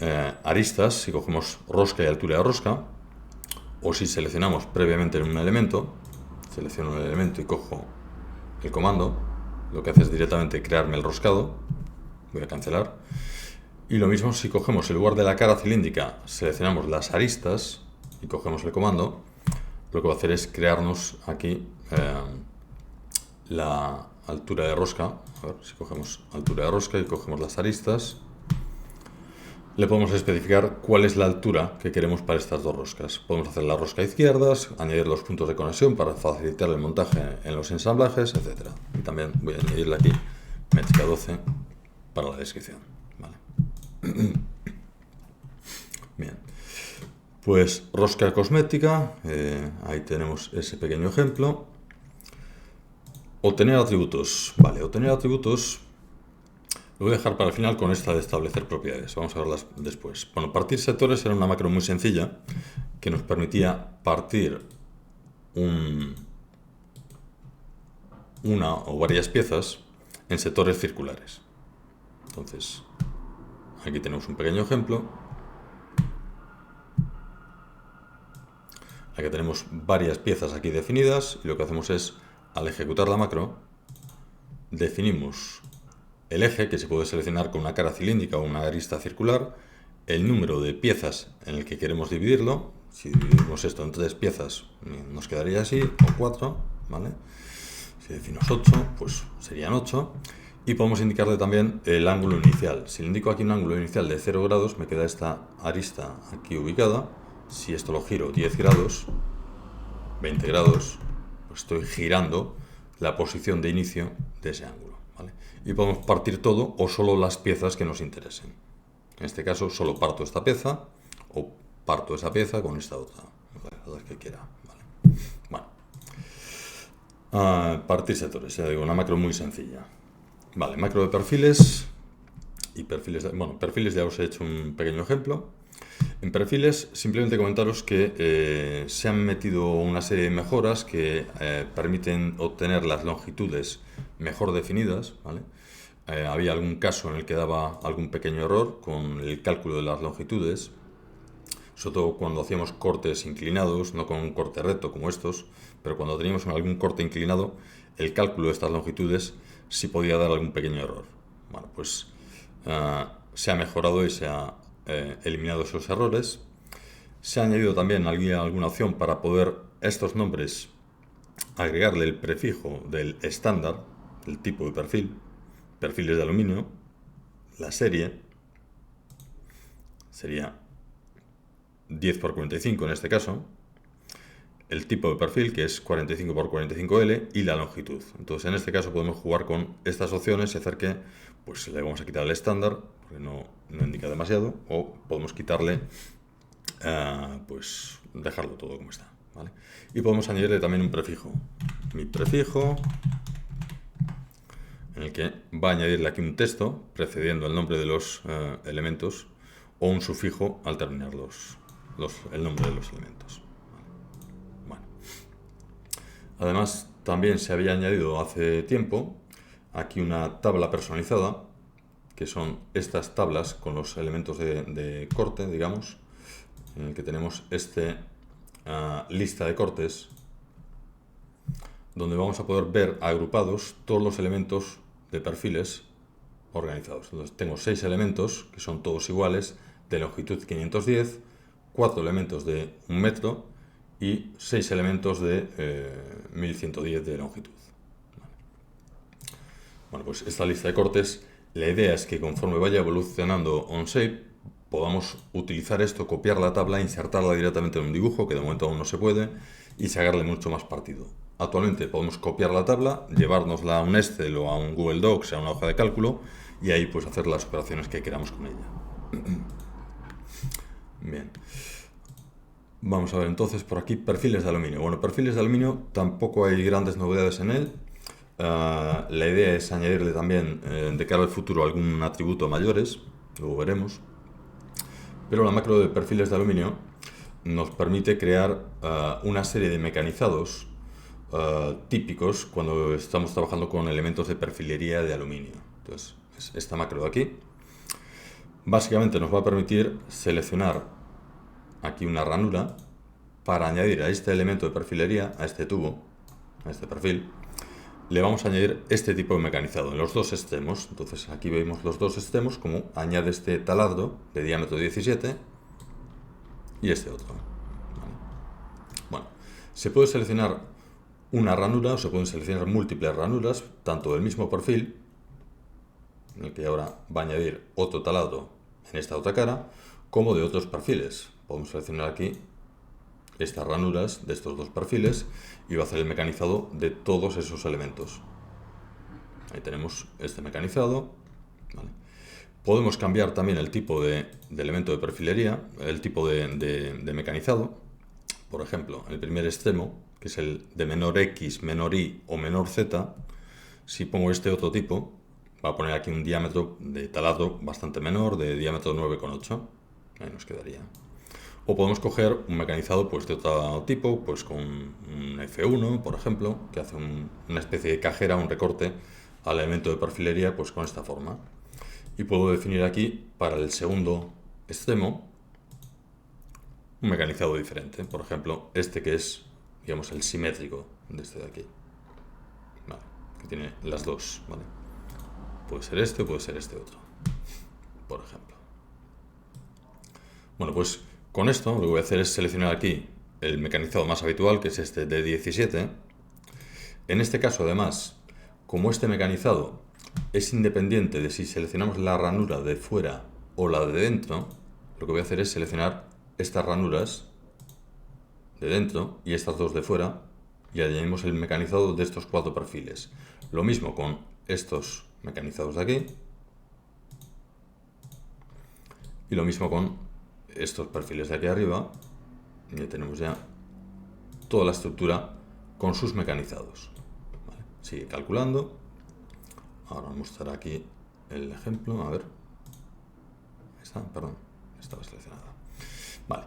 S1: aristas, si cogemos rosca y altura de rosca, o si seleccionamos previamente un elemento. Selecciono el elemento y cojo el comando. Lo que hace es directamente crearme el roscado. Voy a cancelar. Y lo mismo si cogemos en lugar de la cara cilíndrica, seleccionamos las aristas y cogemos el comando. Lo que va a hacer es crearnos aquí la altura de rosca. A ver, si cogemos altura de rosca y cogemos las aristas, le podemos especificar cuál es la altura que queremos para estas dos roscas. Podemos hacer la rosca izquierdas, añadir los puntos de conexión para facilitar el montaje en los ensamblajes, etc. Y también voy a añadirle aquí métrica 12 para la descripción. ¿Vale? Bien, pues rosca cosmética, ahí tenemos ese pequeño ejemplo. Obtener atributos. Vale, obtener atributos lo voy a dejar para el final con esta de establecer propiedades. Vamos a verlas después. Bueno, partir sectores era una macro muy sencilla que nos permitía partir una o varias piezas en sectores circulares. Entonces, aquí tenemos un pequeño ejemplo. Aquí tenemos varias piezas aquí definidas y lo que hacemos es, al ejecutar la macro, definimos el eje, que se puede seleccionar con una cara cilíndrica o una arista circular, el número de piezas en el que queremos dividirlo. Si dividimos esto en 3 piezas, nos quedaría así, o 4, ¿vale? Si decimos 8, pues serían 8. Y podemos indicarle también el ángulo inicial. Si le indico aquí un ángulo inicial de 0 grados, me queda esta arista aquí ubicada. Si esto lo giro 10 grados, 20 grados, pues estoy girando la posición de inicio de ese ángulo, ¿vale? Y podemos partir todo o solo las piezas que nos interesen. En este caso solo parto esta pieza o parto esa pieza con esta otra, las que quiera, ¿vale? Bueno, partir sectores, ya digo, una macro muy sencilla. Vale, macro de perfiles y perfiles, bueno, perfiles ya os he hecho un pequeño ejemplo. En perfiles, simplemente comentaros que se han metido una serie de mejoras que permiten obtener las longitudes mejor definidas, ¿vale? Había algún caso en el que daba algún pequeño error con el cálculo de las longitudes, sobre todo cuando hacíamos cortes inclinados, no con un corte recto como estos, pero cuando teníamos algún corte inclinado, el cálculo de estas longitudes sí podía dar algún pequeño error. Bueno, pues se ha mejorado y se ha eliminado esos errores. Se ha añadido también alguna opción para poder a estos nombres agregarle el prefijo del estándar, el tipo de perfil, perfiles de aluminio, la serie, sería 10×45 en este caso, el tipo de perfil, que es 45×45L, y la longitud. Entonces, en este caso podemos jugar con estas opciones y hacer que pues le vamos a quitar el estándar, porque no indica demasiado, o podemos quitarle, pues dejarlo todo como está, ¿vale? Y podemos añadirle también un prefijo. Mi prefijo, en el que va a añadirle aquí un texto precediendo el nombre de los elementos, o un sufijo al terminar el nombre de los elementos. Bueno. Además, también se había añadido hace tiempo aquí una tabla personalizada, que son estas tablas con los elementos de corte, digamos, en el que tenemos lista de cortes, donde vamos a poder ver agrupados todos los elementos de perfiles organizados. Entonces tengo 6 elementos que son todos iguales, de longitud 510, 4 elementos de 1 metro y 6 elementos de 1110 de longitud. Bueno, pues esta lista de cortes, la idea es que conforme vaya evolucionando OnShape, podamos utilizar esto, copiar la tabla, insertarla directamente en un dibujo, que de momento aún no se puede, y sacarle mucho más partido. Actualmente podemos copiar la tabla, llevárnosla a un Excel o a un Google Docs, a una hoja de cálculo, y ahí pues hacer las operaciones que queramos con ella. Bien. Vamos a ver entonces por aquí perfiles de aluminio. Bueno, perfiles de aluminio tampoco hay grandes novedades en él. La idea es añadirle también de cara al futuro algún atributo mayores, luego veremos. Pero la macro de perfiles de aluminio nos permite crear una serie de mecanizados típicos cuando estamos trabajando con elementos de perfilería de aluminio. Entonces, esta macro de aquí básicamente nos va a permitir seleccionar aquí una ranura para añadir a este elemento de perfilería, a este tubo, a este perfil, le vamos a añadir este tipo de mecanizado en los dos extremos. Entonces aquí vemos los dos extremos, como añade este taladro de diámetro 17 y este otro. ¿Vale? Bueno, se puede seleccionar una ranura o se pueden seleccionar múltiples ranuras, tanto del mismo perfil, en el que ahora va a añadir otro taladro en esta otra cara, como de otros perfiles. Podemos seleccionar aquí estas ranuras de estos dos perfiles y va a hacer el mecanizado de todos esos elementos. Ahí tenemos este mecanizado. ¿Vale? Podemos cambiar también el tipo de elemento de perfilería, el tipo de mecanizado. Por ejemplo, el primer extremo, que es el de menor X, menor Y o menor Z, si pongo este otro tipo, va a poner aquí un diámetro de taladro bastante menor, de diámetro 9,8. Ahí nos quedaría. O podemos coger un mecanizado pues de otro tipo, pues con un F1, por ejemplo, que hace una especie de cajera, un recorte al elemento de perfilería pues con esta forma. Y puedo definir aquí, para el segundo extremo, un mecanizado diferente. Por ejemplo, este que es, digamos, el simétrico de este de aquí. Vale, que tiene las dos, ¿vale? Puede ser este o puede ser este otro, por ejemplo. Bueno, pues con esto lo que voy a hacer es seleccionar aquí el mecanizado más habitual, que es este de 17. En este caso, además, como este mecanizado es independiente de si seleccionamos la ranura de fuera o la de dentro, lo que voy a hacer es seleccionar estas ranuras de dentro y estas dos de fuera y añadimos el mecanizado de estos 4 perfiles. Lo mismo con estos mecanizados de aquí y lo mismo con estos perfiles de aquí arriba. Y ya tenemos ya toda la estructura con sus mecanizados. ¿Vale? Sigue calculando. Ahora os mostraré aquí el ejemplo. A ver. Ahí está, perdón. Estaba seleccionada. Vale.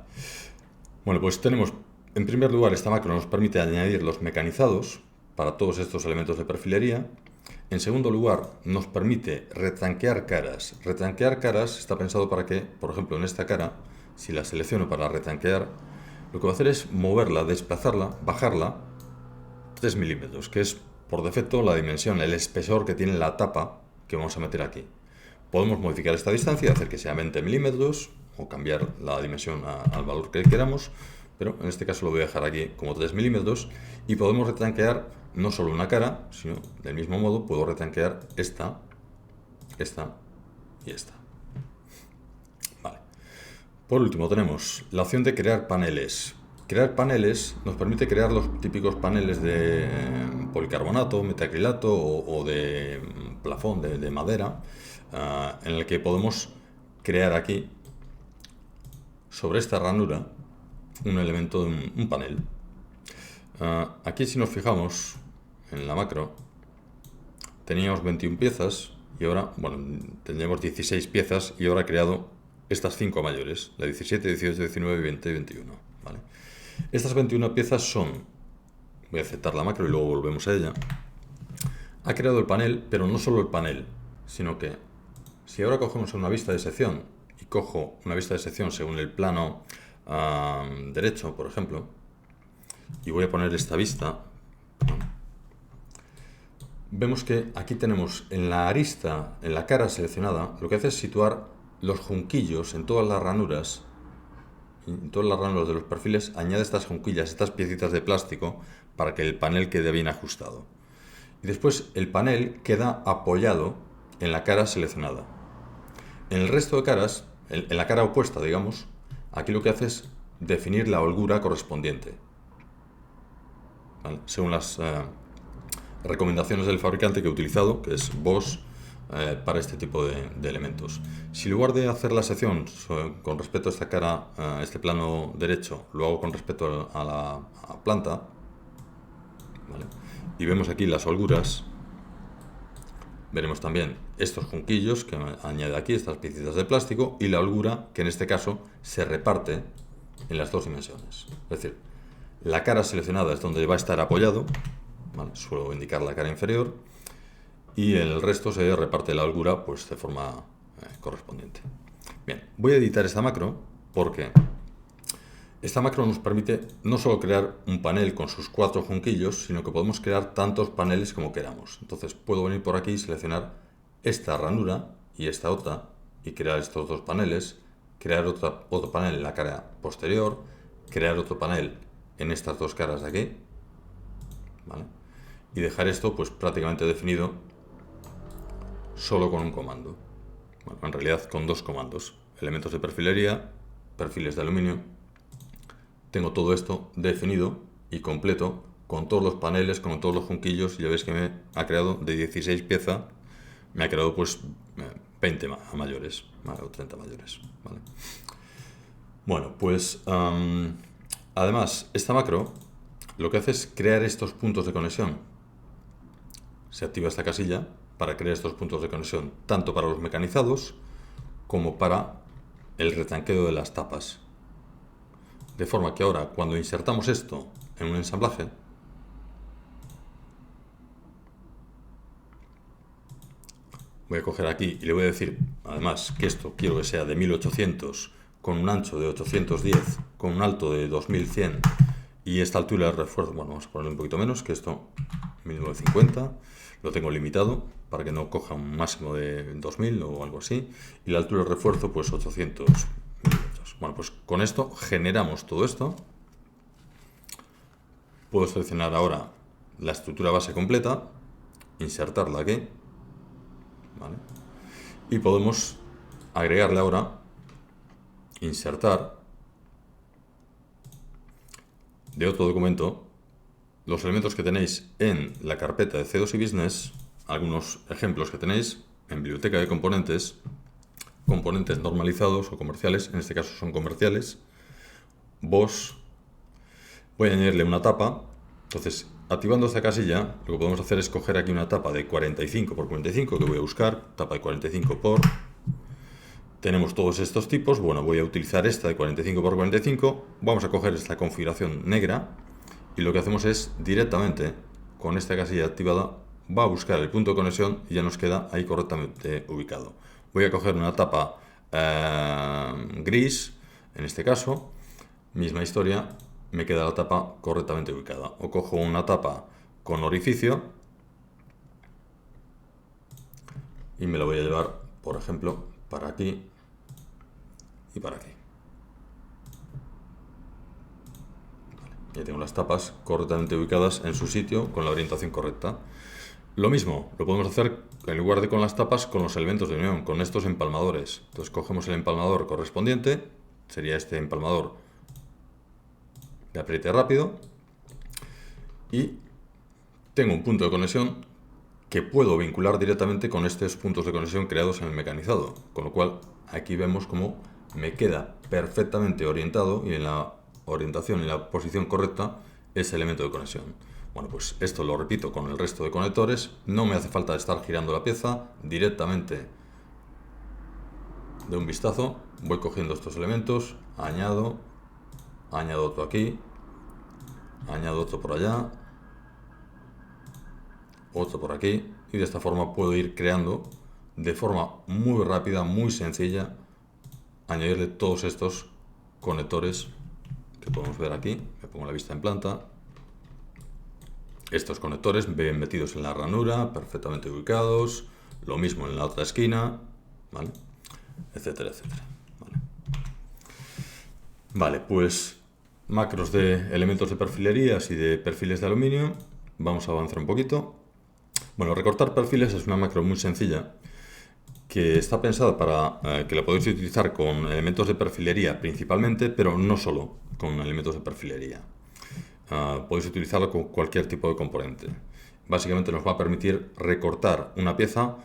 S1: Bueno, pues tenemos, en primer lugar, esta macro nos permite añadir los mecanizados para todos estos elementos de perfilería. En segundo lugar, nos permite retranquear caras. Retranquear caras está pensado para que, por ejemplo, en esta cara, si la selecciono para retranquear, lo que voy a hacer es moverla, desplazarla, bajarla 3 milímetros, que es por defecto la dimensión, el espesor que tiene la tapa que vamos a meter aquí. Podemos modificar esta distancia, hacer que sea 20 milímetros o cambiar la dimensión al valor que queramos, pero en este caso lo voy a dejar aquí como 3 milímetros y podemos retranquear no solo una cara, sino del mismo modo puedo retranquear esta y esta. Vale. Por último tenemos la opción de crear paneles. Crear paneles nos permite crear los típicos paneles de policarbonato, metacrilato o de plafón de madera, en el que podemos crear aquí, sobre esta ranura, un elemento de un panel. Aquí si nos fijamos en la macro, teníamos 21 piezas y ahora, bueno, tendríamos 16 piezas y ahora he creado estas 5 mayores, la 17, 18, 19, 20 y 21. ¿Vale? Estas 21 piezas son, voy a aceptar la macro y luego volvemos a ella, ha creado el panel, pero no solo el panel, sino que si ahora cogemos una vista de sección y cojo una vista de sección según el plano derecho, por ejemplo, y voy a poner esta vista, vemos que aquí tenemos en la arista, en la cara seleccionada, lo que hace es situar los junquillos en todas las ranuras. En todas las ranuras de los perfiles añade estas junquillas, estas piecitas de plástico, para que el panel quede bien ajustado. Y después el panel queda apoyado en la cara seleccionada. En el resto de caras, en la cara opuesta, digamos, aquí lo que hace es definir la holgura correspondiente, ¿vale? Según las recomendaciones del fabricante que he utilizado, que es Bosch, para este tipo de elementos. Si en lugar de hacer la sección con respecto a esta cara, este plano derecho, lo hago con respecto a la planta, ¿vale? Y vemos aquí las holguras, veremos también estos junquillos que añade aquí, estas piecitas de plástico, y la holgura que en este caso se reparte en las dos dimensiones. Es decir, la cara seleccionada es donde va a estar apoyado, ¿vale? Suelo indicar la cara inferior, y el resto se reparte la holgura pues de forma correspondiente. Bien, voy a editar esta macro porque esta macro nos permite no solo crear un panel con sus 4 junquillos, sino que podemos crear tantos paneles como queramos. Entonces puedo venir por aquí y seleccionar esta ranura y esta otra y crear estos dos paneles, crear otro panel en la cara posterior, crear otro panel en estas dos caras de aquí, ¿vale? Y dejar esto pues prácticamente definido solo con un comando. Bueno, en realidad con dos comandos: elementos de perfilería, perfiles de aluminio. Tengo todo esto definido y completo con todos los paneles, con todos los junquillos, y ya veis que me ha creado de 16 piezas, me ha creado pues 20 mayores, ¿vale? O 30 mayores, ¿vale? Bueno, pues además esta macro lo que hace es crear estos puntos de conexión. Se activa esta casilla para crear estos puntos de conexión, tanto para los mecanizados como para el retranqueo de las tapas. De forma que ahora, cuando insertamos esto en un ensamblaje, voy a coger aquí y le voy a decir, además, que esto quiero que sea de 1800, con un ancho de 810, con un alto de 2100, y esta altura de refuerzo, bueno, vamos a ponerle un poquito menos, que esto, 1950, lo tengo limitado para que no coja un máximo de 2000 o algo así, y la altura de refuerzo pues 800 milímetros. Bueno, pues con esto generamos todo esto. Puedo seleccionar ahora la estructura base completa, insertarla aquí, ¿vale? Y podemos agregarle ahora, insertar de otro documento los elementos que tenéis en la carpeta de C2 y Business, algunos ejemplos que tenéis en biblioteca de componentes, componentes normalizados o comerciales, en este caso son comerciales, Bosch. Voy a añadirle una tapa. Entonces, activando esta casilla, lo que podemos hacer es coger aquí una tapa de 45 por 45, que voy a buscar, tapa de 45 por... Tenemos todos estos tipos. Bueno, voy a utilizar esta de 45 por 45, vamos a coger esta configuración negra, y lo que hacemos es directamente, con esta casilla activada, va a buscar el punto de conexión y ya nos queda ahí correctamente ubicado. Voy a coger una tapa gris, en este caso, misma historia, me queda la tapa correctamente ubicada. O cojo una tapa con orificio y me lo voy a llevar, por ejemplo, para aquí y para aquí. Ya tengo las tapas correctamente ubicadas en su sitio con la orientación correcta. Lo mismo, lo podemos hacer en lugar de con las tapas, con los elementos de unión, con estos empalmadores. Entonces cogemos el empalmador correspondiente, sería este empalmador de apriete rápido, y tengo un punto de conexión que puedo vincular directamente con estos puntos de conexión creados en el mecanizado, con lo cual aquí vemos cómo me queda perfectamente orientado y en la orientación y la posición correcta ese elemento de conexión. Bueno, pues esto lo repito con el resto de conectores, no me hace falta estar girando la pieza, directamente de un vistazo voy cogiendo estos elementos, añado otro aquí, añado otro por allá, otro por aquí, y de esta forma puedo ir creando de forma muy rápida, muy sencilla, añadirle todos estos conectores que podemos ver aquí. Me pongo la vista en planta. Estos conectores ven metidos en la ranura, perfectamente ubicados, lo mismo en la otra esquina, ¿vale? Etcétera, etcétera. Vale, pues macros de elementos de perfilerías y de perfiles de aluminio. Vamos a avanzar un poquito. Bueno, recortar perfiles es una macro muy sencilla que está pensada para que la podéis utilizar con elementos de perfilería principalmente, pero no solo con elementos de perfilería. Podéis utilizarlo con cualquier tipo de componente. Básicamente nos va a permitir recortar una pieza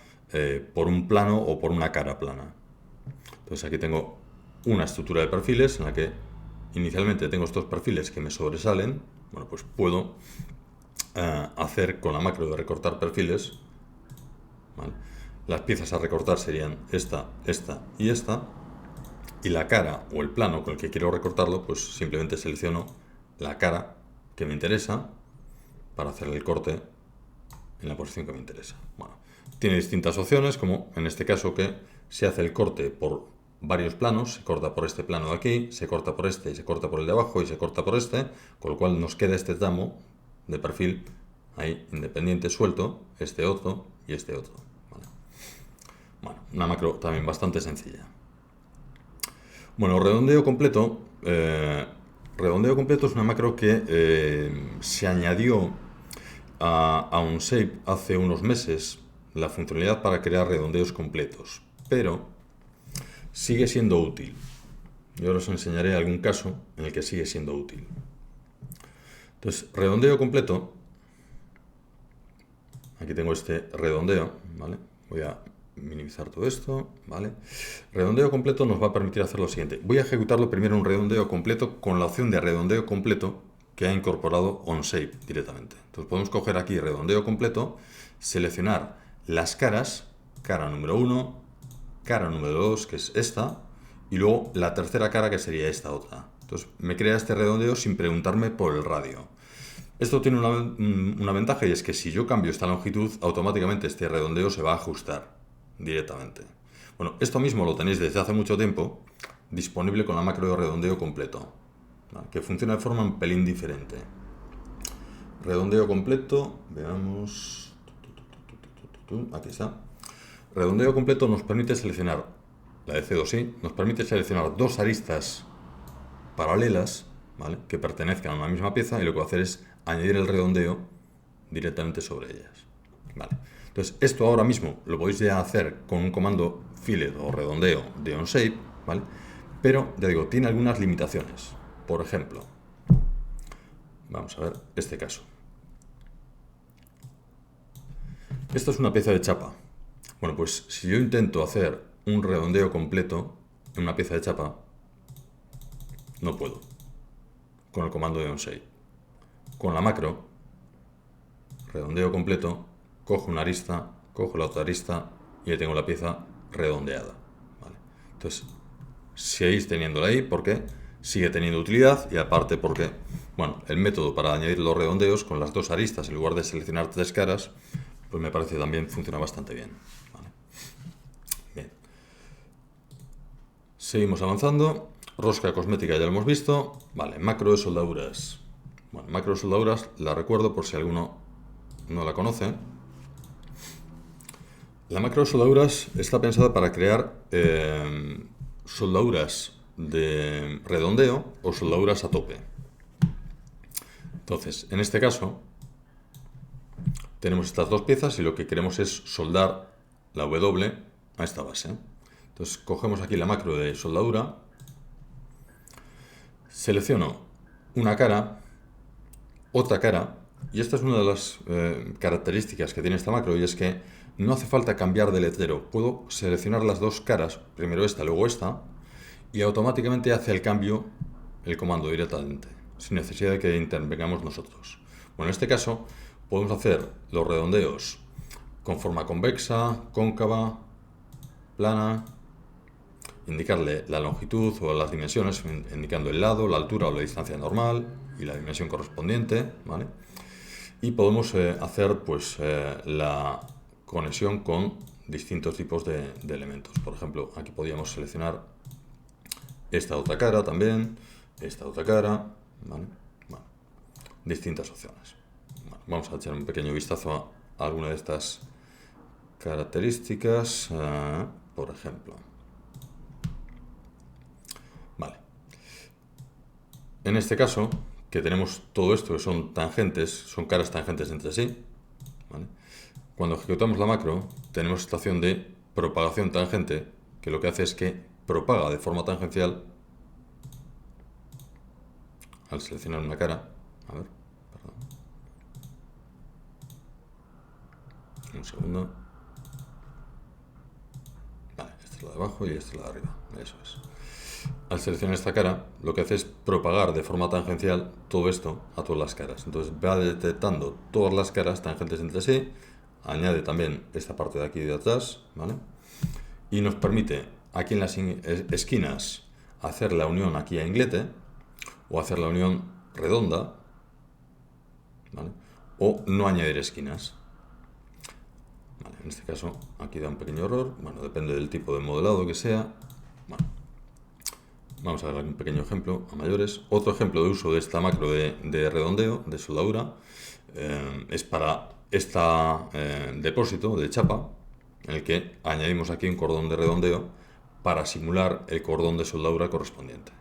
S1: por un plano o por una cara plana. Entonces aquí tengo una estructura de perfiles en la que inicialmente tengo estos perfiles que me sobresalen. Bueno, pues puedo hacer con la macro de recortar perfiles, ¿vale? Las piezas a recortar serían esta, esta y esta, y la cara o el plano con el que quiero recortarlo, pues simplemente selecciono la cara que me interesa para hacer el corte en la posición que me interesa. Bueno, tiene distintas opciones, como en este caso que se hace el corte por varios planos, se corta por este plano de aquí, se corta por este y se corta por el de abajo y se corta por este, con lo cual nos queda este tramo de perfil ahí independiente, suelto, este otro y este otro. ¿Vale? Bueno, una macro también bastante sencilla. Bueno, redondeo completo. Redondeo completo es una macro que se añadió a Onshape hace unos meses, la funcionalidad para crear redondeos completos, pero sigue siendo útil. Yo ahora os enseñaré algún caso en el que sigue siendo útil. Entonces, redondeo completo. Aquí tengo este redondeo, ¿vale? Voy a minimizar todo esto, ¿vale? Redondeo completo nos va a permitir hacer lo siguiente. Voy a ejecutarlo primero un redondeo completo con la opción de redondeo completo que ha incorporado Onshape directamente. Entonces podemos coger aquí redondeo completo, seleccionar las caras, cara número 1, cara número 2, que es esta, y luego la tercera cara, que sería esta otra. Entonces me crea este redondeo sin preguntarme por el radio. Esto tiene una ventaja, y es que si yo cambio esta longitud, automáticamente este redondeo se va a ajustar directamente. Bueno, esto mismo lo tenéis desde hace mucho tiempo disponible con la macro de redondeo completo, ¿vale? Que funciona de forma un pelín diferente. Redondeo completo, veamos, aquí está. Redondeo completo nos permite seleccionar, la de C2i, nos permite seleccionar dos aristas paralelas, ¿vale? Que pertenezcan a una misma pieza, y lo que voy a hacer es añadir el redondeo directamente sobre ellas, ¿vale? Entonces, esto ahora mismo lo podéis ya hacer con un comando fillet o redondeo de Onshape, ¿vale? Pero, ya digo, tiene algunas limitaciones. Por ejemplo, vamos a ver este caso. Esto es una pieza de chapa. Bueno, pues si yo intento hacer un redondeo completo en una pieza de chapa, no puedo con el comando de Onshape. Con la macro, redondeo completo, cojo una arista, cojo la otra arista y ya tengo la pieza redondeada, ¿vale? Entonces, seguís teniéndola ahí porque sigue teniendo utilidad, y aparte porque, bueno, el método para añadir los redondeos con las dos aristas en lugar de seleccionar tres caras, pues me parece también funciona bastante bien, ¿vale? Bien. Seguimos avanzando. Rosca cosmética ya lo hemos visto. Vale, macro de soldaduras. Bueno, macro de soldaduras la recuerdo por si alguno no la conoce. La macro de soldaduras está pensada para crear soldaduras de redondeo o soldaduras a tope. Entonces, en este caso, tenemos estas dos piezas y lo que queremos es soldar la W a esta base. Entonces, cogemos aquí la macro de soldadura, selecciono una cara, otra cara, y esta es una de las características que tiene esta macro, y es que no hace falta cambiar de letrero. Puedo seleccionar las dos caras, primero esta, luego esta, y automáticamente hace el cambio el comando directamente, sin necesidad de que intervengamos nosotros. Bueno, en este caso podemos hacer los redondeos con forma convexa, cóncava, plana, indicarle la longitud o las dimensiones, indicando el lado, la altura o la distancia normal y la dimensión correspondiente, ¿vale? Y podemos hacer pues la conexión con distintos tipos de elementos. Por ejemplo, aquí podríamos seleccionar esta otra cara también, esta otra cara, ¿vale? Bueno, distintas opciones. Bueno, vamos a echar un pequeño vistazo a alguna de estas características, por ejemplo. Vale. En este caso, que tenemos todo esto que son tangentes, son caras tangentes entre sí, ¿vale? Cuando ejecutamos la macro, tenemos esta opción de propagación tangente, que lo que hace es que propaga de forma tangencial, al seleccionar una cara, a ver, perdón, un segundo, vale, esta es la de abajo y esta es la de arriba, eso es. Al seleccionar esta cara, lo que hace es propagar de forma tangencial todo esto a todas las caras. Entonces va detectando todas las caras tangentes entre sí, añade también esta parte de aquí de atrás, ¿vale? Y nos permite aquí en las esquinas hacer la unión aquí a inglete o hacer la unión redonda, ¿vale? O no añadir esquinas. Vale, en este caso aquí da un pequeño error, bueno, depende del tipo de modelado que sea. Bueno, vamos a ver un pequeño ejemplo a mayores. Otro ejemplo de uso de esta macro de redondeo, de soldadura, es para este depósito de chapa, en el que añadimos aquí un cordón de redondeo para simular el cordón de soldadura correspondiente.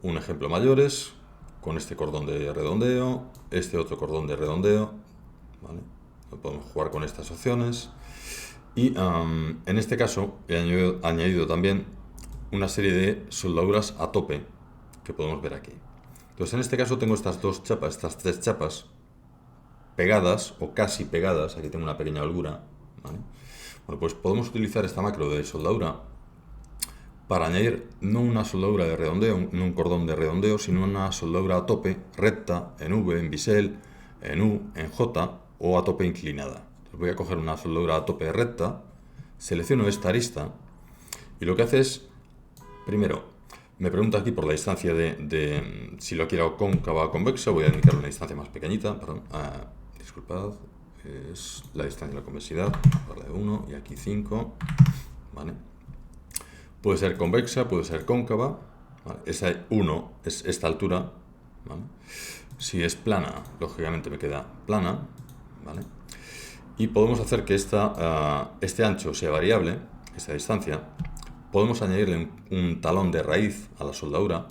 S1: Un ejemplo mayores, con este cordón de redondeo, este otro cordón de redondeo, ¿vale? Podemos jugar con estas opciones. Y en este caso he añadido también una serie de soldaduras a tope que podemos ver aquí. Entonces en este caso tengo estas dos chapas, estas tres chapas pegadas o casi pegadas. Aquí tengo una pequeña holgura, ¿vale? Bueno, pues podemos utilizar esta macro de soldadura para añadir no una soldadura de redondeo, no un cordón de redondeo, sino una soldadura a tope recta en V, en bisel, en U, en J o a tope inclinada. Entonces voy a coger una soldadura a tope recta, selecciono esta arista y lo que hace es, primero, me pregunta aquí por la distancia de si lo quiero cóncava o convexa. Voy a indicar una distancia más pequeñita, perdón, disculpad, es la distancia de la convexidad, la de 1 y aquí 5, ¿vale? Puede ser convexa, puede ser cóncava, ¿vale? Esa 1 es esta altura, ¿vale? Si es plana, lógicamente me queda plana, ¿vale? Y podemos hacer que este ancho sea variable, esta distancia. Podemos añadirle un talón de raíz a la soldadura,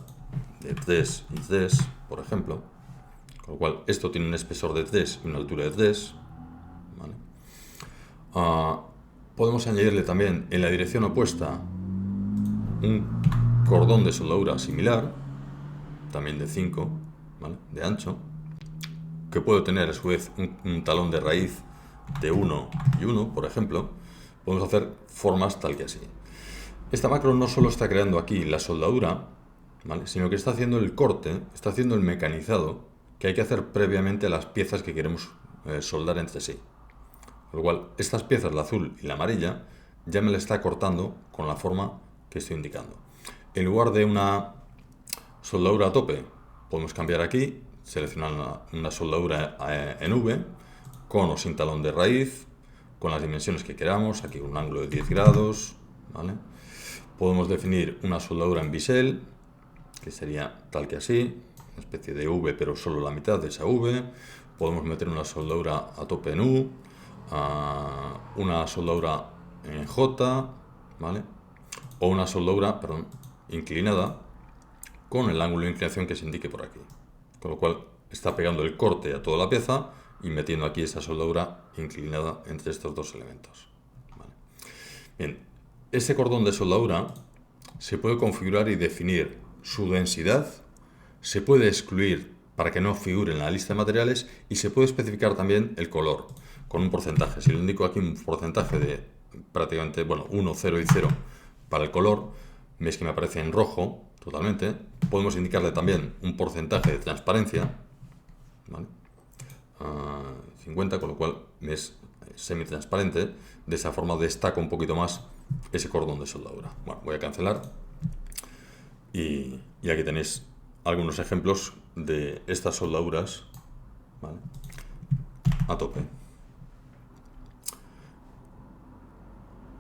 S1: de 3 y 3, por ejemplo. Con lo cual, esto tiene un espesor de 3 y una altura de 3, ¿vale? Podemos añadirle también en la dirección opuesta un cordón de soldadura similar, también de 5, ¿vale?, de ancho, que puede tener a su vez un talón de raíz de 1 y 1, por ejemplo. Podemos hacer formas tal que así. Esta macro no solo está creando aquí la soldadura, ¿vale?, sino que está haciendo el corte, está haciendo el mecanizado que hay que hacer previamente a las piezas que queremos soldar entre sí. Con lo cual, estas piezas, la azul y la amarilla, ya me la está cortando con la forma que estoy indicando. En lugar de una soldadura a tope, podemos cambiar aquí, seleccionar una soldadura en V, con o sin talón de raíz, con las dimensiones que queramos, aquí un ángulo de 10 grados, ¿vale? Podemos definir una soldadura en bisel, que sería tal que así, una especie de V, pero solo la mitad de esa V. Podemos meter una soldadura a tope en U, una soldadura en J, ¿vale? O una soldadura, perdón, inclinada con el ángulo de inclinación que se indique por aquí. Con lo cual está pegando el corte a toda la pieza y metiendo aquí esa soldadura inclinada entre estos dos elementos. ¿Vale? Bien, ese cordón de soldadura se puede configurar y definir su densidad, se puede excluir para que no figure en la lista de materiales y se puede especificar también el color con un porcentaje. Si le indico aquí un porcentaje de prácticamente, bueno, 1, 0 y 0 para el color, veis que me aparece en rojo totalmente. Podemos indicarle también un porcentaje de transparencia, ¿vale? 50, con lo cual es semitransparente. De esa forma destaca un poquito más ese cordón de soldadura. Bueno, voy a cancelar y aquí tenéis algunos ejemplos de estas soldaduras, ¿vale? A tope.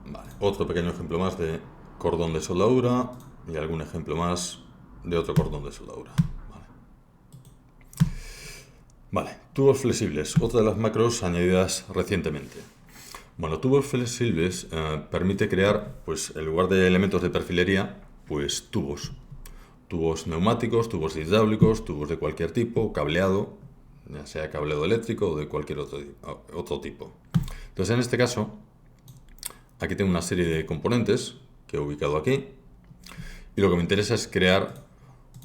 S1: Vale, otro pequeño ejemplo más de cordón de soldadura y algún ejemplo más de otro cordón de soldadura. Vale, tubos flexibles, otra de las macros añadidas recientemente. Bueno, tubos flexibles permite crear, pues en lugar de elementos de perfilería, pues tubos neumáticos, tubos hidráulicos, tubos de cualquier tipo, cableado, ya sea cableado eléctrico o de cualquier otro tipo. Entonces, en este caso, aquí tengo una serie de componentes que he ubicado aquí y lo que me interesa es crear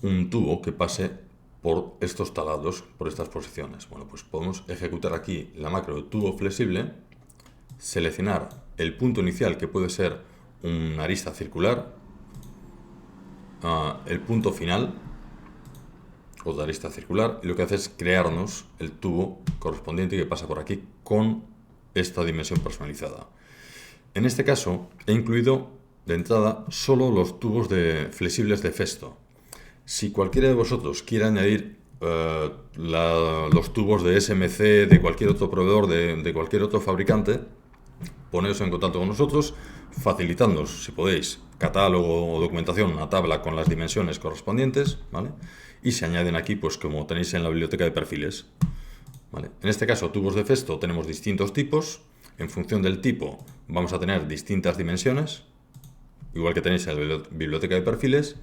S1: un tubo que pase por estos taladros, por estas posiciones. Bueno, pues podemos ejecutar aquí la macro de tubo flexible, seleccionar el punto inicial, que puede ser una arista circular, el punto final, otra arista circular, y lo que hace es crearnos el tubo correspondiente que pasa por aquí con esta dimensión personalizada. En este caso he incluido de entrada solo los tubos flexibles de Festo. Si cualquiera de vosotros quiere añadir los tubos de SMC de cualquier otro proveedor, de cualquier otro fabricante, poneos en contacto con nosotros, facilitándonos, si podéis, catálogo o documentación, una tabla con las dimensiones correspondientes, ¿vale? Y se añaden aquí, pues como tenéis en la biblioteca de perfiles, ¿vale? En este caso, tubos de Festo tenemos distintos tipos. En función del tipo vamos a tener distintas dimensiones, igual que tenéis en la biblioteca de perfiles.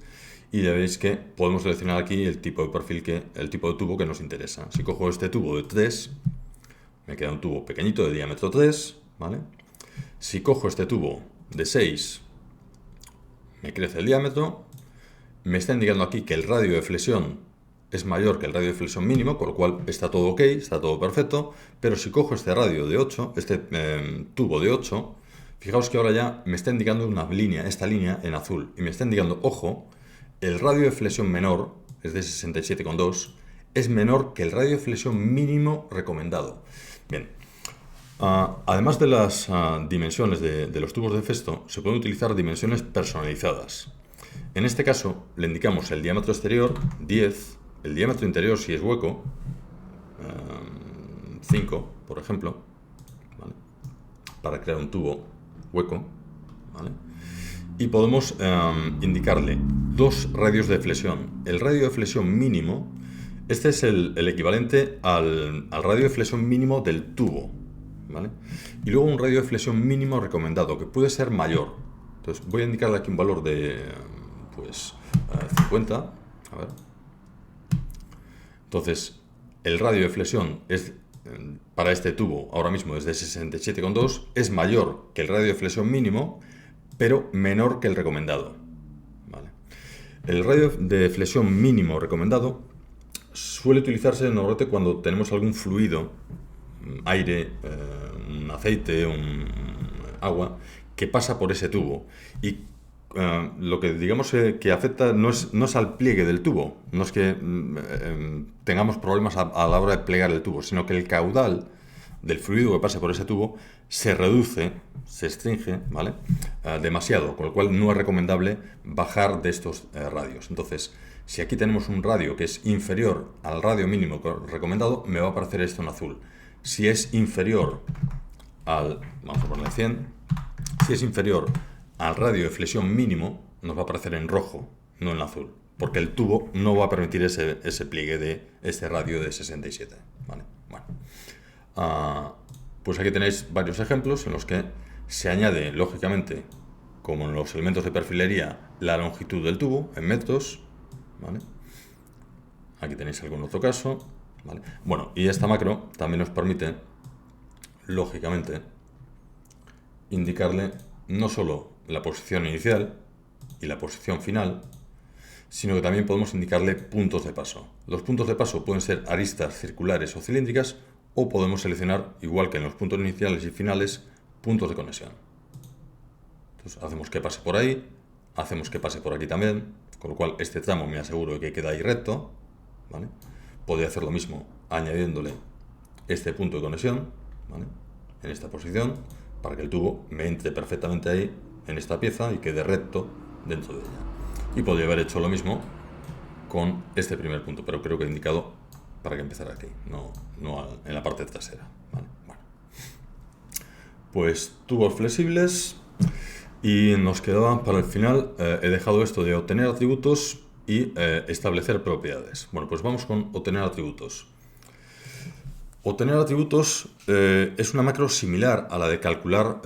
S1: Y ya veis que podemos seleccionar aquí el tipo de perfil, el tipo de tubo que nos interesa. Si cojo este tubo de 3, me queda un tubo pequeñito de diámetro 3, ¿vale? Si cojo este tubo de 6, me crece el diámetro. Me está indicando aquí que el radio de flexión es mayor que el radio de flexión mínimo, con lo cual está todo ok, está todo perfecto. Pero si cojo este radio de 8, este tubo de 8, fijaos que ahora ya me está indicando esta línea en azul. Y me está indicando, ojo, el radio de flexión menor, es de 67,2, es menor que el radio de flexión mínimo recomendado. Bien, además de las dimensiones de los tubos de Festo, se pueden utilizar dimensiones personalizadas. En este caso, le indicamos el diámetro exterior, 10, el diámetro interior, si es hueco, 5, por ejemplo, ¿vale? Para crear un tubo hueco, ¿vale? Y podemos indicarle dos radios de flexión. El radio de flexión mínimo, este es el equivalente al radio de flexión mínimo del tubo, ¿vale? Y luego un radio de flexión mínimo recomendado, que puede ser mayor. Entonces voy a indicarle aquí un valor de 50. A ver. Entonces el radio de flexión para este tubo ahora mismo es de 67,2, es mayor que el radio de flexión mínimo, pero menor que el recomendado, ¿vale? El radio de flexión mínimo recomendado suele utilizarse normalmente cuando tenemos algún fluido, aire, un aceite, un agua, que pasa por ese tubo. Y lo que digamos que afecta no es al pliegue del tubo, no es que tengamos problemas a la hora de plegar el tubo, sino que el caudal del fluido que pasa por ese tubo se reduce, se restringe, ¿vale? Demasiado, con lo cual no es recomendable bajar de estos radios. Entonces, si aquí tenemos un radio que es inferior al radio mínimo recomendado, me va a aparecer esto en azul. Si es inferior vamos a ponerle 100, si es inferior al radio de flexión mínimo, nos va a aparecer en rojo, no en azul, porque el tubo no va a permitir ese pliegue de este radio de 67. ¿Vale? Bueno, pues aquí tenéis varios ejemplos en los que se añade, lógicamente, como en los elementos de perfilería, la longitud del tubo en metros. ¿Vale? Aquí tenéis algún otro caso. ¿Vale? Bueno, y esta macro también nos permite, lógicamente, indicarle no solo la posición inicial y la posición final, sino que también podemos indicarle puntos de paso. Los puntos de paso pueden ser aristas circulares o cilíndricas, o podemos seleccionar, igual que en los puntos iniciales y finales, puntos de conexión. Entonces hacemos que pase por ahí, hacemos que pase por aquí también, con lo cual este tramo me aseguro de que queda ahí recto. ¿Vale? Podría hacer lo mismo añadiéndole este punto de conexión, ¿vale?, en esta posición, para que el tubo me entre perfectamente ahí, en esta pieza, y quede recto dentro de ella. Y podría haber hecho lo mismo con este primer punto, pero creo que he indicado para que empezara aquí, no en la parte trasera. ¿Vale? Bueno. Pues tubos flexibles, y nos quedaba para el final, he dejado esto de obtener atributos y establecer propiedades. Bueno, pues vamos con obtener atributos. Obtener atributos es una macro similar a la de calcular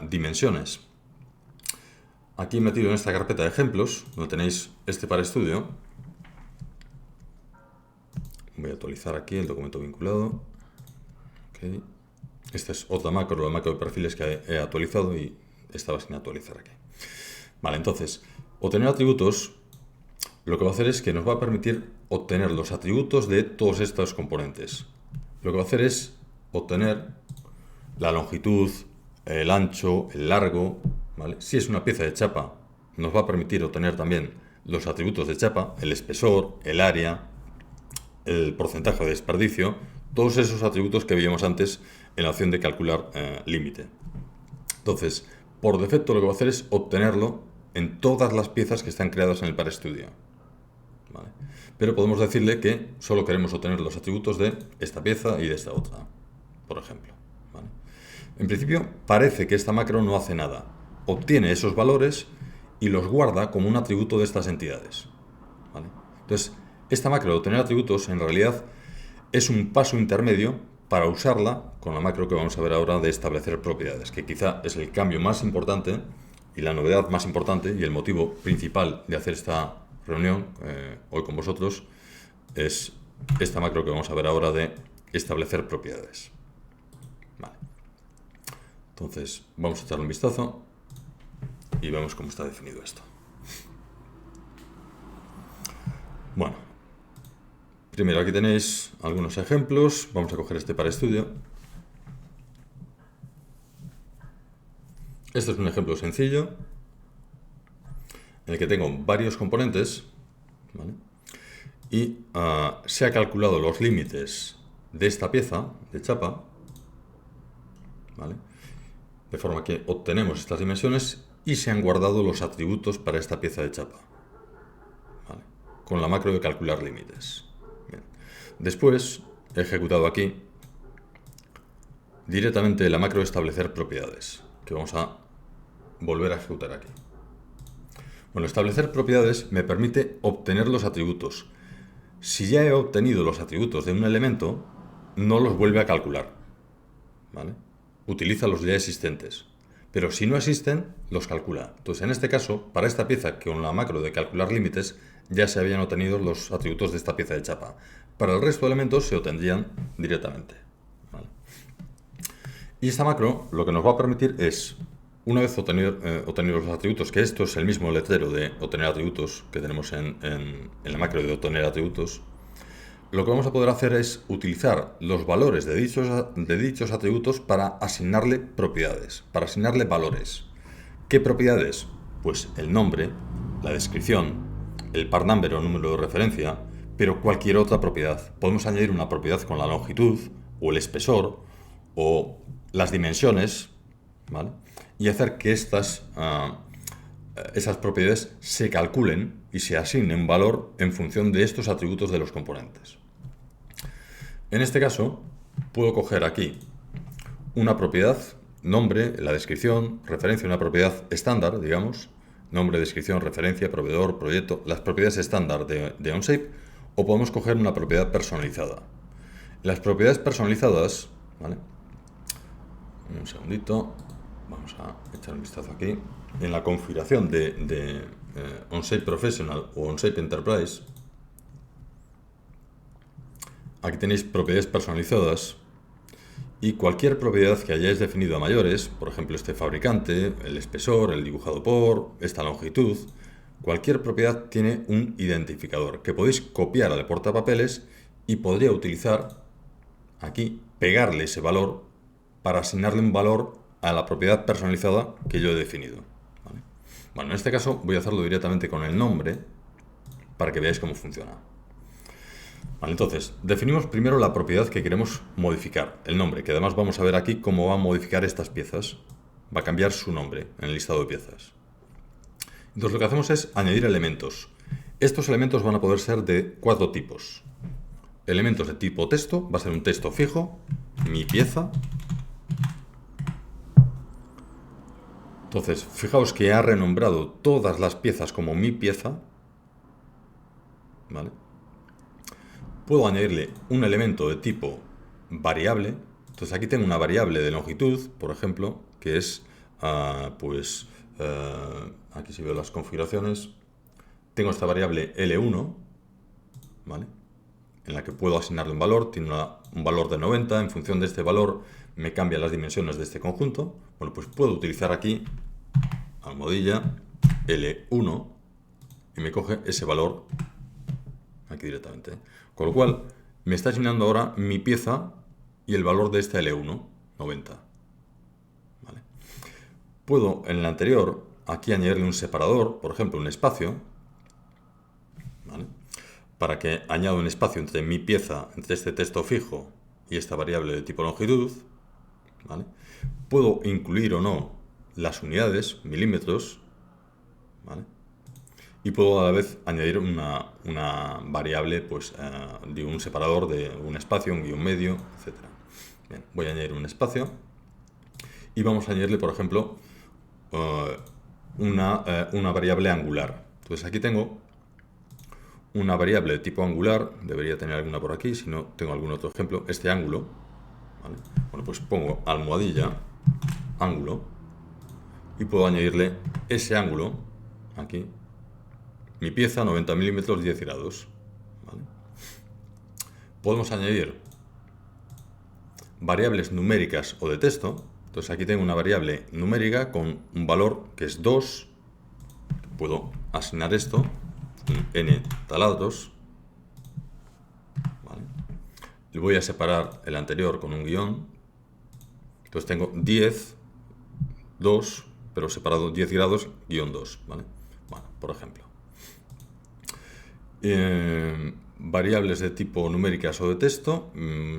S1: dimensiones. Aquí he metido en esta carpeta de ejemplos, donde tenéis este para estudio. Voy a actualizar aquí el documento vinculado. Okay. Esta es otra macro, la macro de perfiles que he actualizado y estaba sin actualizar aquí. Vale, entonces, obtener atributos lo que va a hacer es que nos va a permitir obtener los atributos de todos estos componentes. Lo que va a hacer es obtener la longitud, el ancho, el largo, ¿vale? Si es una pieza de chapa, nos va a permitir obtener también los atributos de chapa, el espesor, el área, el porcentaje de desperdicio, todos esos atributos que veíamos antes en la opción de calcular límite. Entonces, por defecto lo que va a hacer es obtenerlo en todas las piezas que están creadas en el ParaStudio. ¿Vale? Pero podemos decirle que solo queremos obtener los atributos de esta pieza y de esta otra, por ejemplo. ¿Vale? En principio parece que esta macro no hace nada. Obtiene esos valores y los guarda como un atributo de estas entidades. ¿Vale? Entonces, esta macro de obtener atributos en realidad es un paso intermedio para usarla con la macro que vamos a ver ahora de establecer propiedades, que quizá es el cambio más importante y la novedad más importante y el motivo principal de hacer esta reunión hoy con vosotros es esta macro que vamos a ver ahora de establecer propiedades. Vale. Entonces vamos a echarle un vistazo y vemos cómo está definido esto. Bueno, primero aquí tenéis algunos ejemplos. Vamos a coger este para estudio. Este es un ejemplo sencillo en el que tengo varios componentes, ¿vale?, y se ha calculado los límites de esta pieza de chapa, ¿vale?, de forma que obtenemos estas dimensiones y se han guardado los atributos para esta pieza de chapa, ¿vale?, con la macro de calcular límites. Bien. Después he ejecutado aquí directamente la macro de establecer propiedades, que vamos a volver a ejecutar aquí. Bueno, establecer propiedades me permite obtener los atributos. Si ya he obtenido los atributos de un elemento, no los vuelve a calcular, ¿vale? Utiliza los ya existentes. Pero si no existen, los calcula. Entonces, en este caso, para esta pieza, con la macro de calcular límites, ya se habían obtenido los atributos de esta pieza de chapa. Para el resto de elementos se obtendrían directamente, ¿vale? Y esta macro lo que nos va a permitir es, una vez obtenidos los atributos, que esto es el mismo letrero de obtener atributos que tenemos en la macro de obtener atributos, lo que vamos a poder hacer es utilizar los valores de dichos atributos para asignarle propiedades, para asignarle valores. ¿Qué propiedades? Pues el nombre, la descripción, el part number o número de referencia, pero cualquier otra propiedad. Podemos añadir una propiedad con la longitud, o el espesor, o las dimensiones, ¿vale?, y hacer que esas propiedades se calculen y se asignen valor en función de estos atributos de los componentes. En este caso, puedo coger aquí una propiedad, nombre, la descripción, referencia a una propiedad estándar, digamos, nombre, descripción, referencia, proveedor, proyecto, las propiedades estándar de OnShape, o podemos coger una propiedad personalizada. Las propiedades personalizadas, ¿vale? Un segundito, vamos a echar un vistazo aquí. En la configuración de OnShape Professional o OnShape Enterprise, aquí tenéis propiedades personalizadas y cualquier propiedad que hayáis definido a mayores, por ejemplo este fabricante, el espesor, el dibujado por, esta longitud, cualquier propiedad tiene un identificador que podéis copiar al portapapeles y podría utilizar aquí, pegarle ese valor para asignarle un valor a la propiedad personalizada que yo he definido, ¿vale? Bueno, en este caso voy a hacerlo directamente con el nombre para que veáis cómo funciona. Vale, entonces, definimos primero la propiedad que queremos modificar, el nombre, que además vamos a ver aquí cómo va a modificar estas piezas. Va a cambiar su nombre en el listado de piezas. Entonces lo que hacemos es añadir elementos. Estos elementos van a poder ser de 4 tipos. Elementos de tipo texto, va a ser un texto fijo, mi pieza. Entonces, fijaos que ha renombrado todas las piezas como mi pieza, ¿vale? Puedo añadirle un elemento de tipo variable. Entonces aquí tengo una variable de longitud, por ejemplo, que es, aquí si veo las configuraciones, tengo esta variable L1, ¿vale? En la que puedo asignarle un valor, tiene un valor de 90, en función de este valor me cambia las dimensiones de este conjunto. Bueno, pues puedo utilizar aquí, almohadilla, L1, y me coge ese valor aquí directamente. Con lo cual, me está asignando ahora mi pieza y el valor de esta L1, 90. ¿Vale? Puedo, en el anterior, aquí añadirle un separador, por ejemplo, un espacio, ¿vale? Para que añada un espacio entre mi pieza, entre este texto fijo y esta variable de tipo longitud, ¿vale? Puedo incluir o no las unidades, milímetros, ¿vale? Y puedo a la vez añadir una variable, pues, de un separador de un espacio, un guión medio, etc. Bien, voy a añadir un espacio y vamos a añadirle, por ejemplo, una variable angular. Entonces aquí tengo una variable de tipo angular, debería tener alguna por aquí, si no tengo algún otro ejemplo, este ángulo, ¿vale? Bueno, pues pongo almohadilla, ángulo, y puedo añadirle ese ángulo aquí. Mi pieza, 90 milímetros, 10 grados. ¿Vale? Podemos añadir variables numéricas o de texto. Entonces aquí tengo una variable numérica con un valor que es 2. Puedo asignar esto, un n taladros. ¿Vale? Y voy a separar el anterior con un guión. Entonces tengo 10, 2, pero separado 10 grados, guión 2. ¿Vale? Bueno, por ejemplo. Variables de tipo numéricas o de texto.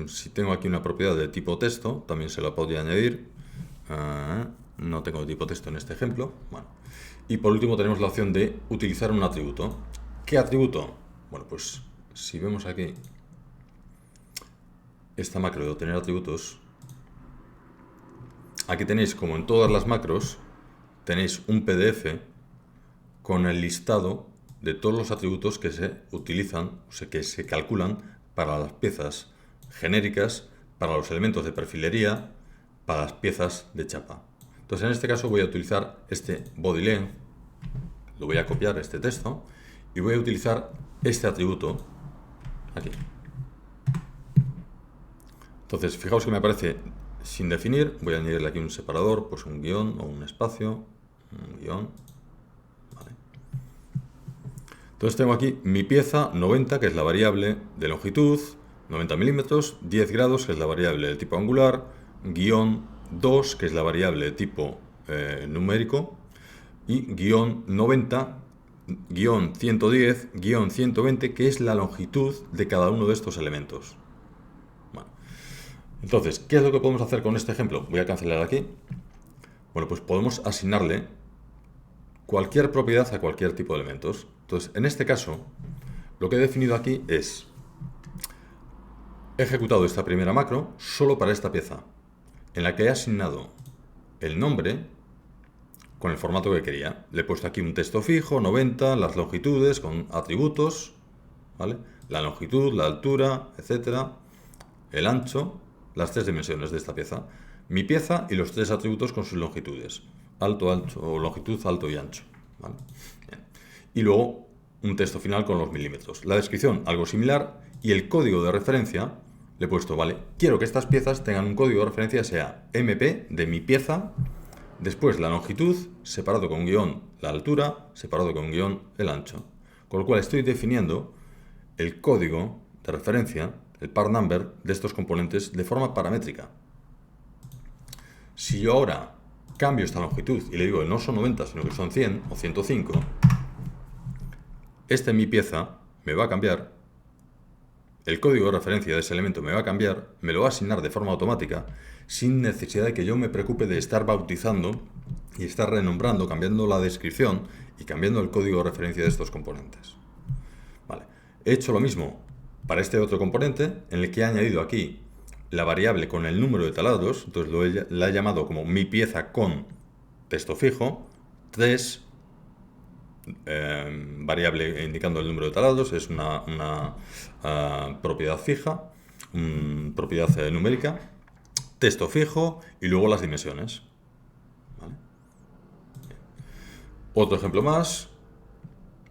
S1: Si tengo aquí una propiedad de tipo texto, también se la podría añadir. No tengo de tipo texto en este ejemplo. Bueno. Y por último tenemos la opción de utilizar un atributo. ¿Qué atributo? Bueno, pues si vemos aquí esta macro de obtener atributos, aquí tenéis, como en todas las macros, tenéis un PDF con el listado de todos los atributos que se utilizan, o sea, que se calculan para las piezas genéricas, para los elementos de perfilería, para las piezas de chapa. Entonces, en este caso voy a utilizar este body length, lo voy a copiar este texto y voy a utilizar este atributo aquí. Entonces, fijaos que me aparece sin definir, voy a añadirle aquí un separador, pues un guión o un espacio, un guión. Entonces tengo aquí mi pieza 90, que es la variable de longitud, 90 milímetros, 10 grados, que es la variable de tipo angular, guión 2, que es la variable de tipo numérico, y guión 90, guión 110, guión 120, que es la longitud de cada uno de estos elementos. Bueno. Entonces, ¿qué es lo que podemos hacer con este ejemplo? Voy a cancelar aquí. Bueno, pues podemos asignarle cualquier propiedad a cualquier tipo de elementos. Entonces, en este caso, lo que he definido aquí es, he ejecutado esta primera macro solo para esta pieza, en la que he asignado el nombre con el formato que quería. Le he puesto aquí un texto fijo, 90, las longitudes con atributos, ¿vale? La longitud, la altura, etcétera, el ancho, las 3 dimensiones de esta pieza. Mi pieza y los 3 atributos con sus longitudes. Alto, ancho, o longitud, alto y ancho, ¿vale? Bien. Y luego un texto final con los milímetros. La descripción, algo similar, y el código de referencia, le he puesto, vale, quiero que estas piezas tengan un código de referencia, sea MP de mi pieza, después la longitud, separado con un guión la altura, separado con un guión el ancho. Con lo cual estoy definiendo el código de referencia, el part number de estos componentes de forma paramétrica. Si yo ahora cambio esta longitud y le digo que no son 90, sino que son 100 o 105, esta en mi pieza me va a cambiar, el código de referencia de ese elemento me va a cambiar, me lo va a asignar de forma automática, sin necesidad de que yo me preocupe de estar bautizando y estar renombrando, cambiando la descripción y cambiando el código de referencia de estos componentes. Vale. He hecho lo mismo para este otro componente, en el que he añadido aquí la variable con el número de taladros, entonces la he llamado como mi pieza con texto fijo, 3, variable indicando el número de taladros, es una propiedad fija, propiedad numérica, texto fijo y luego las dimensiones. ¿Vale? Otro ejemplo más,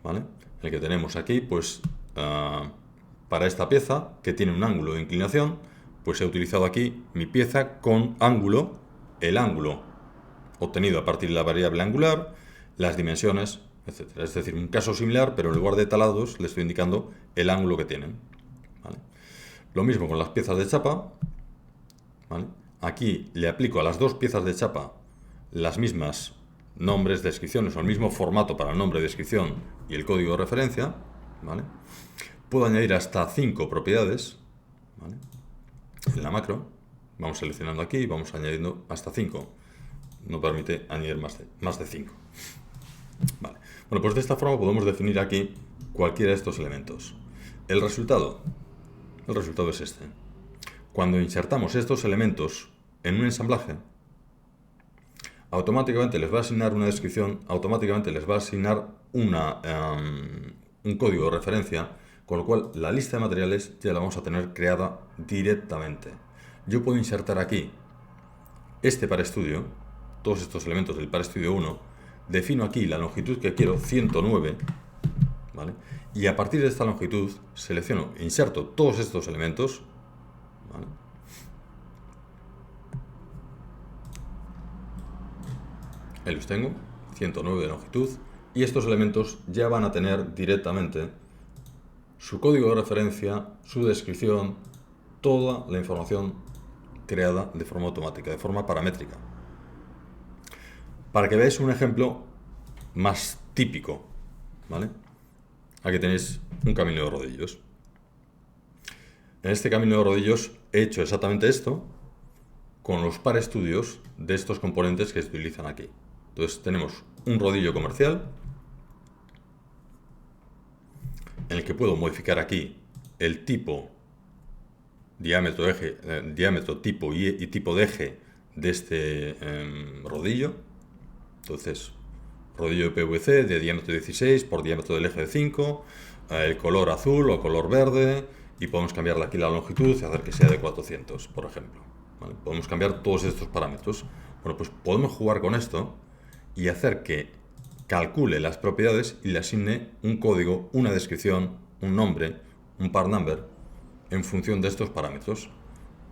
S1: ¿vale? El que tenemos aquí, pues para esta pieza que tiene un ángulo de inclinación, pues he utilizado aquí mi pieza con ángulo, el ángulo obtenido a partir de la variable angular, las dimensiones, etcétera. Es decir, un caso similar, pero en lugar de talados le estoy indicando el ángulo que tienen. ¿Vale? Lo mismo con las piezas de chapa. ¿Vale? Aquí le aplico a las dos piezas de chapa las mismas nombres, descripciones o el mismo formato para el nombre, descripción y el código de referencia. ¿Vale? Puedo añadir hasta 5 propiedades. ¿Vale? En la macro vamos seleccionando aquí y vamos añadiendo hasta 5. No permite añadir más de 5. Vale. Bueno, pues de esta forma podemos definir aquí cualquiera de estos elementos. El resultado es este. Cuando insertamos estos elementos en un ensamblaje, automáticamente les va a asignar una descripción, automáticamente les va a asignar un código de referencia, con lo cual la lista de materiales ya la vamos a tener creada directamente. Yo puedo insertar aquí este par estudio, todos estos elementos del par estudio 1, defino aquí la longitud que quiero, 109, ¿vale? Y a partir de esta longitud selecciono, inserto todos estos elementos, ¿vale? Ahí los tengo, 109 de longitud, y estos elementos ya van a tener directamente su código de referencia, su descripción, toda la información creada de forma automática, de forma paramétrica. Para que veáis un ejemplo más típico, ¿vale? Aquí tenéis un camino de rodillos. En este camino de rodillos he hecho exactamente esto con los par estudios de estos componentes que se utilizan aquí. Entonces tenemos un rodillo comercial en el que puedo modificar aquí el tipo, diámetro, eje, diámetro, tipo y tipo de eje de este rodillo. Entonces, rodillo de PVC de diámetro 16 por diámetro del eje de 5, el color azul o color verde, y podemos cambiarle aquí la longitud y hacer que sea de 400, por ejemplo. ¿Vale? Podemos cambiar todos estos parámetros. Bueno, pues podemos jugar con esto y hacer que calcule las propiedades y le asigne un código, una descripción, un nombre, un part number, en función de estos parámetros.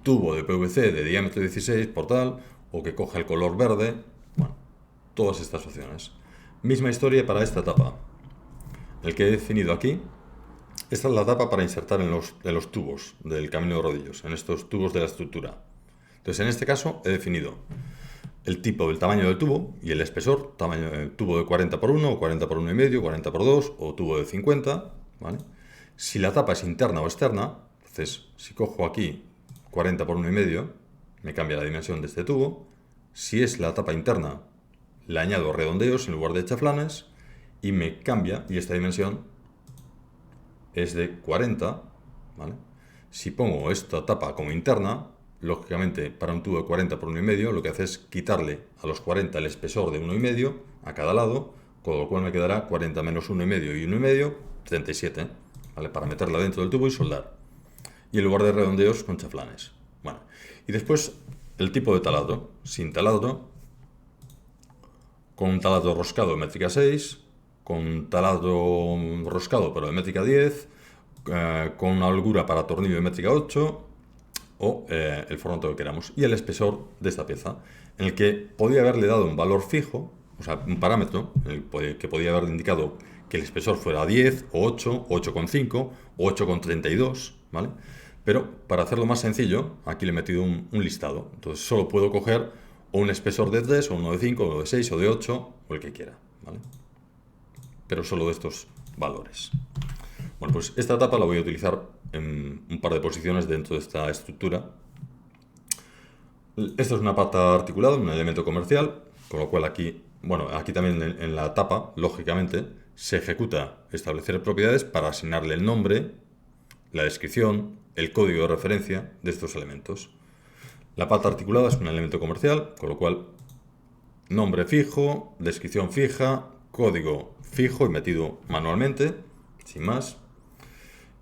S1: Tubo de PVC de diámetro 16 por tal, o que coja el color verde. Bueno, todas estas opciones. Misma historia para esta tapa. El que he definido aquí, esta es la tapa para insertar en los tubos del camino de rodillos, en estos tubos de la estructura. Entonces, en este caso, he definido el tipo del tamaño del tubo y el espesor, tamaño del tubo de 40 por 1 o 40 por 1,5, 40 por 2 o tubo de 50, ¿vale? Si la tapa es interna o externa, entonces si cojo aquí 40 por 1,5, me cambia la dimensión de este tubo. Si es la tapa interna, le añado redondeos en lugar de chaflanes y me cambia, y esta dimensión es de 40, ¿vale? Si pongo esta tapa como interna, lógicamente, para un tubo de 40 por 1,5, lo que hace es quitarle a los 40 el espesor de 1,5 a cada lado, con lo cual me quedará 40 menos 1,5 y 1,5, 37, ¿vale? Para meterla dentro del tubo y soldar. Y en lugar de redondeos, con chaflanes. Bueno, y después el tipo de taladro. Sin taladro, con un taladro roscado de métrica 6, con un taladro roscado pero de métrica 10, con una holgura para tornillo de métrica 8, o el formato que queramos, y el espesor de esta pieza, en el que podía haberle dado un valor fijo, o sea, un parámetro, en el que podía haber indicado que el espesor fuera 10, o 8, o 8,5, o 8,32, ¿vale? Pero para hacerlo más sencillo, aquí le he metido un listado. Entonces solo puedo coger o un espesor de 3, o uno de 5, o uno de 6, o de 8, o el que quiera, ¿vale? Pero solo de estos valores. Bueno, pues esta etapa la voy a utilizar en un par de posiciones dentro de esta estructura. Esto es una pata articulada, un elemento comercial, con lo cual aquí, bueno, aquí también en la etapa, lógicamente, se ejecuta establecer propiedades para asignarle el nombre, la descripción, el código de referencia de estos elementos. La pata articulada es un elemento comercial, con lo cual nombre fijo, descripción fija, código fijo y metido manualmente, sin más.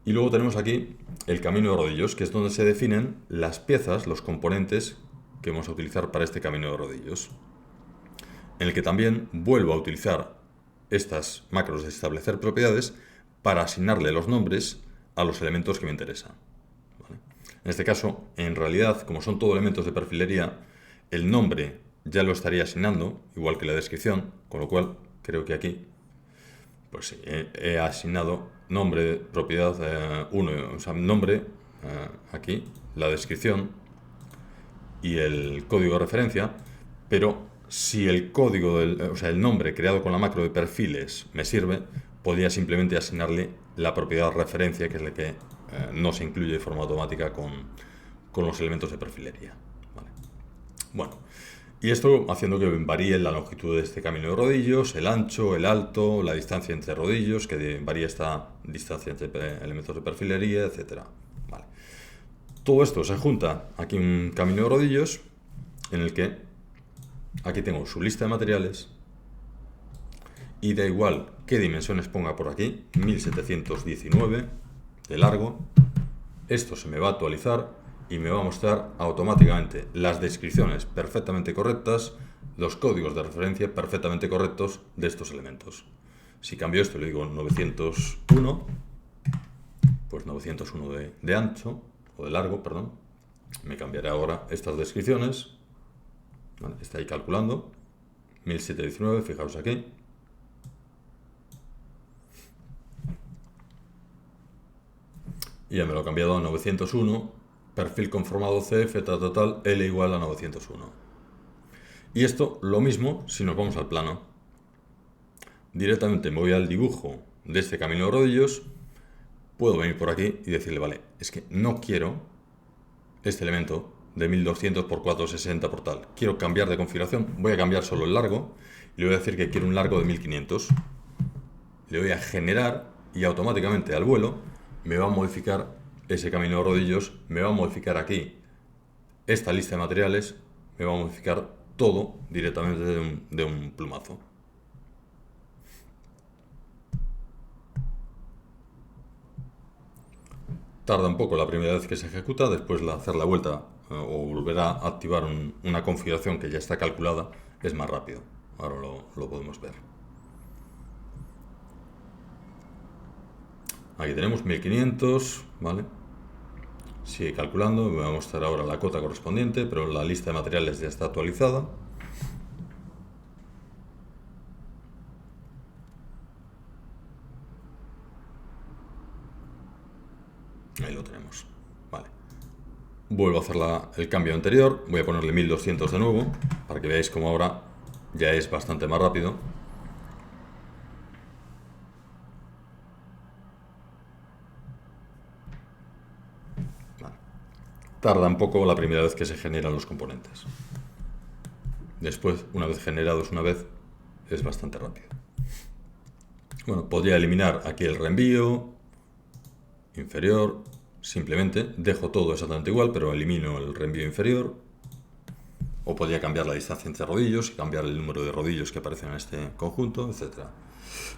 S1: Y luego tenemos aquí el camino de rodillos, que es donde se definen las piezas, los componentes que vamos a utilizar para este camino de rodillos, en el que también vuelvo a utilizar estas macros de establecer propiedades para asignarle los nombres a los elementos que me interesan. ¿Vale? En este caso, en realidad, como son todos elementos de perfilería, el nombre ya lo estaría asignando, igual que la descripción, con lo cual creo que aquí pues sí, he asignado nombre, propiedad 1, o sea, nombre, aquí, la descripción y el código de referencia, pero si el código, o sea, el nombre creado con la macro de perfiles me sirve, podría simplemente asignarle la propiedad referencia, que es la que no se incluye de forma automática con los elementos de perfilería. ¿Vale? Bueno, y esto haciendo que varíe la longitud de este camino de rodillos, el ancho, el alto, la distancia entre rodillos, que varía esta distancia entre elementos de perfilería, etc. Vale. Todo esto se junta aquí en un camino de rodillos en el que aquí tengo su lista de materiales y da igual qué dimensiones ponga por aquí, 1719 de largo. Esto se me va a actualizar y me va a mostrar automáticamente las descripciones perfectamente correctas, los códigos de referencia perfectamente correctos de estos elementos. Si cambio esto, le digo 901, pues 901 de ancho, o de largo, perdón, me cambiará ahora estas descripciones. ¿Vale? Está ahí calculando, 1719, fijaos aquí. Y ya me lo ha cambiado a 901, perfil conformado CF, tal, L igual a 901. Y esto, lo mismo, si nos vamos al plano. Directamente me voy al dibujo de este camino de rodillos, puedo venir por aquí y decirle, vale, es que no quiero este elemento de 1200 por 460 por tal. Quiero cambiar de configuración, voy a cambiar solo el largo, y le voy a decir que quiero un largo de 1500. Le voy a generar y automáticamente al vuelo me va a modificar ese camino de rodillos, me va a modificar aquí esta lista de materiales, me va a modificar todo directamente de un plumazo. Tarda un poco la primera vez que se ejecuta, después de hacer la vuelta o volver a activar una configuración que ya está calculada, es más rápido. Ahora lo podemos ver. Aquí tenemos 1500, ¿vale? Sigue calculando, me va a mostrar ahora la cota correspondiente, pero la lista de materiales ya está actualizada. Ahí lo tenemos. Vale. Vuelvo a hacer el cambio anterior, voy a ponerle 1200 de nuevo, para que veáis cómo ahora ya es bastante más rápido. Tarda un poco la primera vez que se generan los componentes. Después, una vez generados una vez, es bastante rápido. Bueno, podría eliminar aquí el reenvío, inferior, simplemente dejo todo exactamente igual, pero elimino el reenvío inferior. O podría cambiar la distancia entre rodillos y cambiar el número de rodillos que aparecen en este conjunto, etc.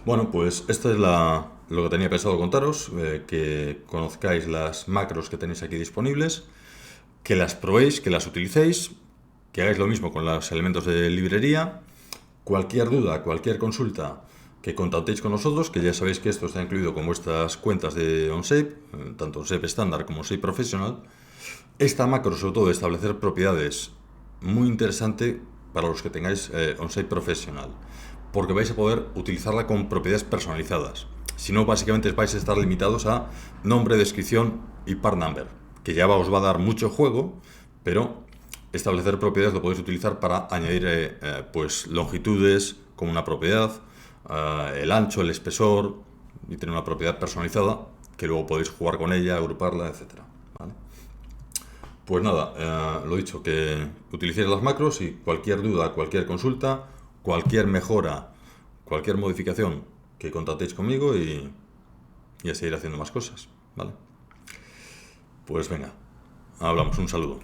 S1: Bueno, pues esto es lo que tenía pensado contaros, que conozcáis las macros que tenéis aquí disponibles, que las probéis, que las utilicéis, que hagáis lo mismo con los elementos de librería. Cualquier duda, cualquier consulta, que contactéis con nosotros, que ya sabéis que esto está incluido con vuestras cuentas de OnShape, tanto OnShape estándar como OnShape profesional. Esta macro, sobre todo de establecer propiedades, muy interesante para los que tengáis OnShape profesional, porque vais a poder utilizarla con propiedades personalizadas. Si no, básicamente vais a estar limitados a nombre, descripción y part number, que ya os va a dar mucho juego, pero establecer propiedades lo podéis utilizar para añadir pues longitudes como una propiedad, el ancho, el espesor, y tener una propiedad personalizada que luego podéis jugar con ella, agruparla, etcétera. ¿Vale? Pues nada, lo dicho, que utilicéis las macros y cualquier duda, cualquier consulta, cualquier mejora, cualquier modificación, que contactéis conmigo y a seguir haciendo más cosas, ¿vale? Pues venga, hablamos, un saludo.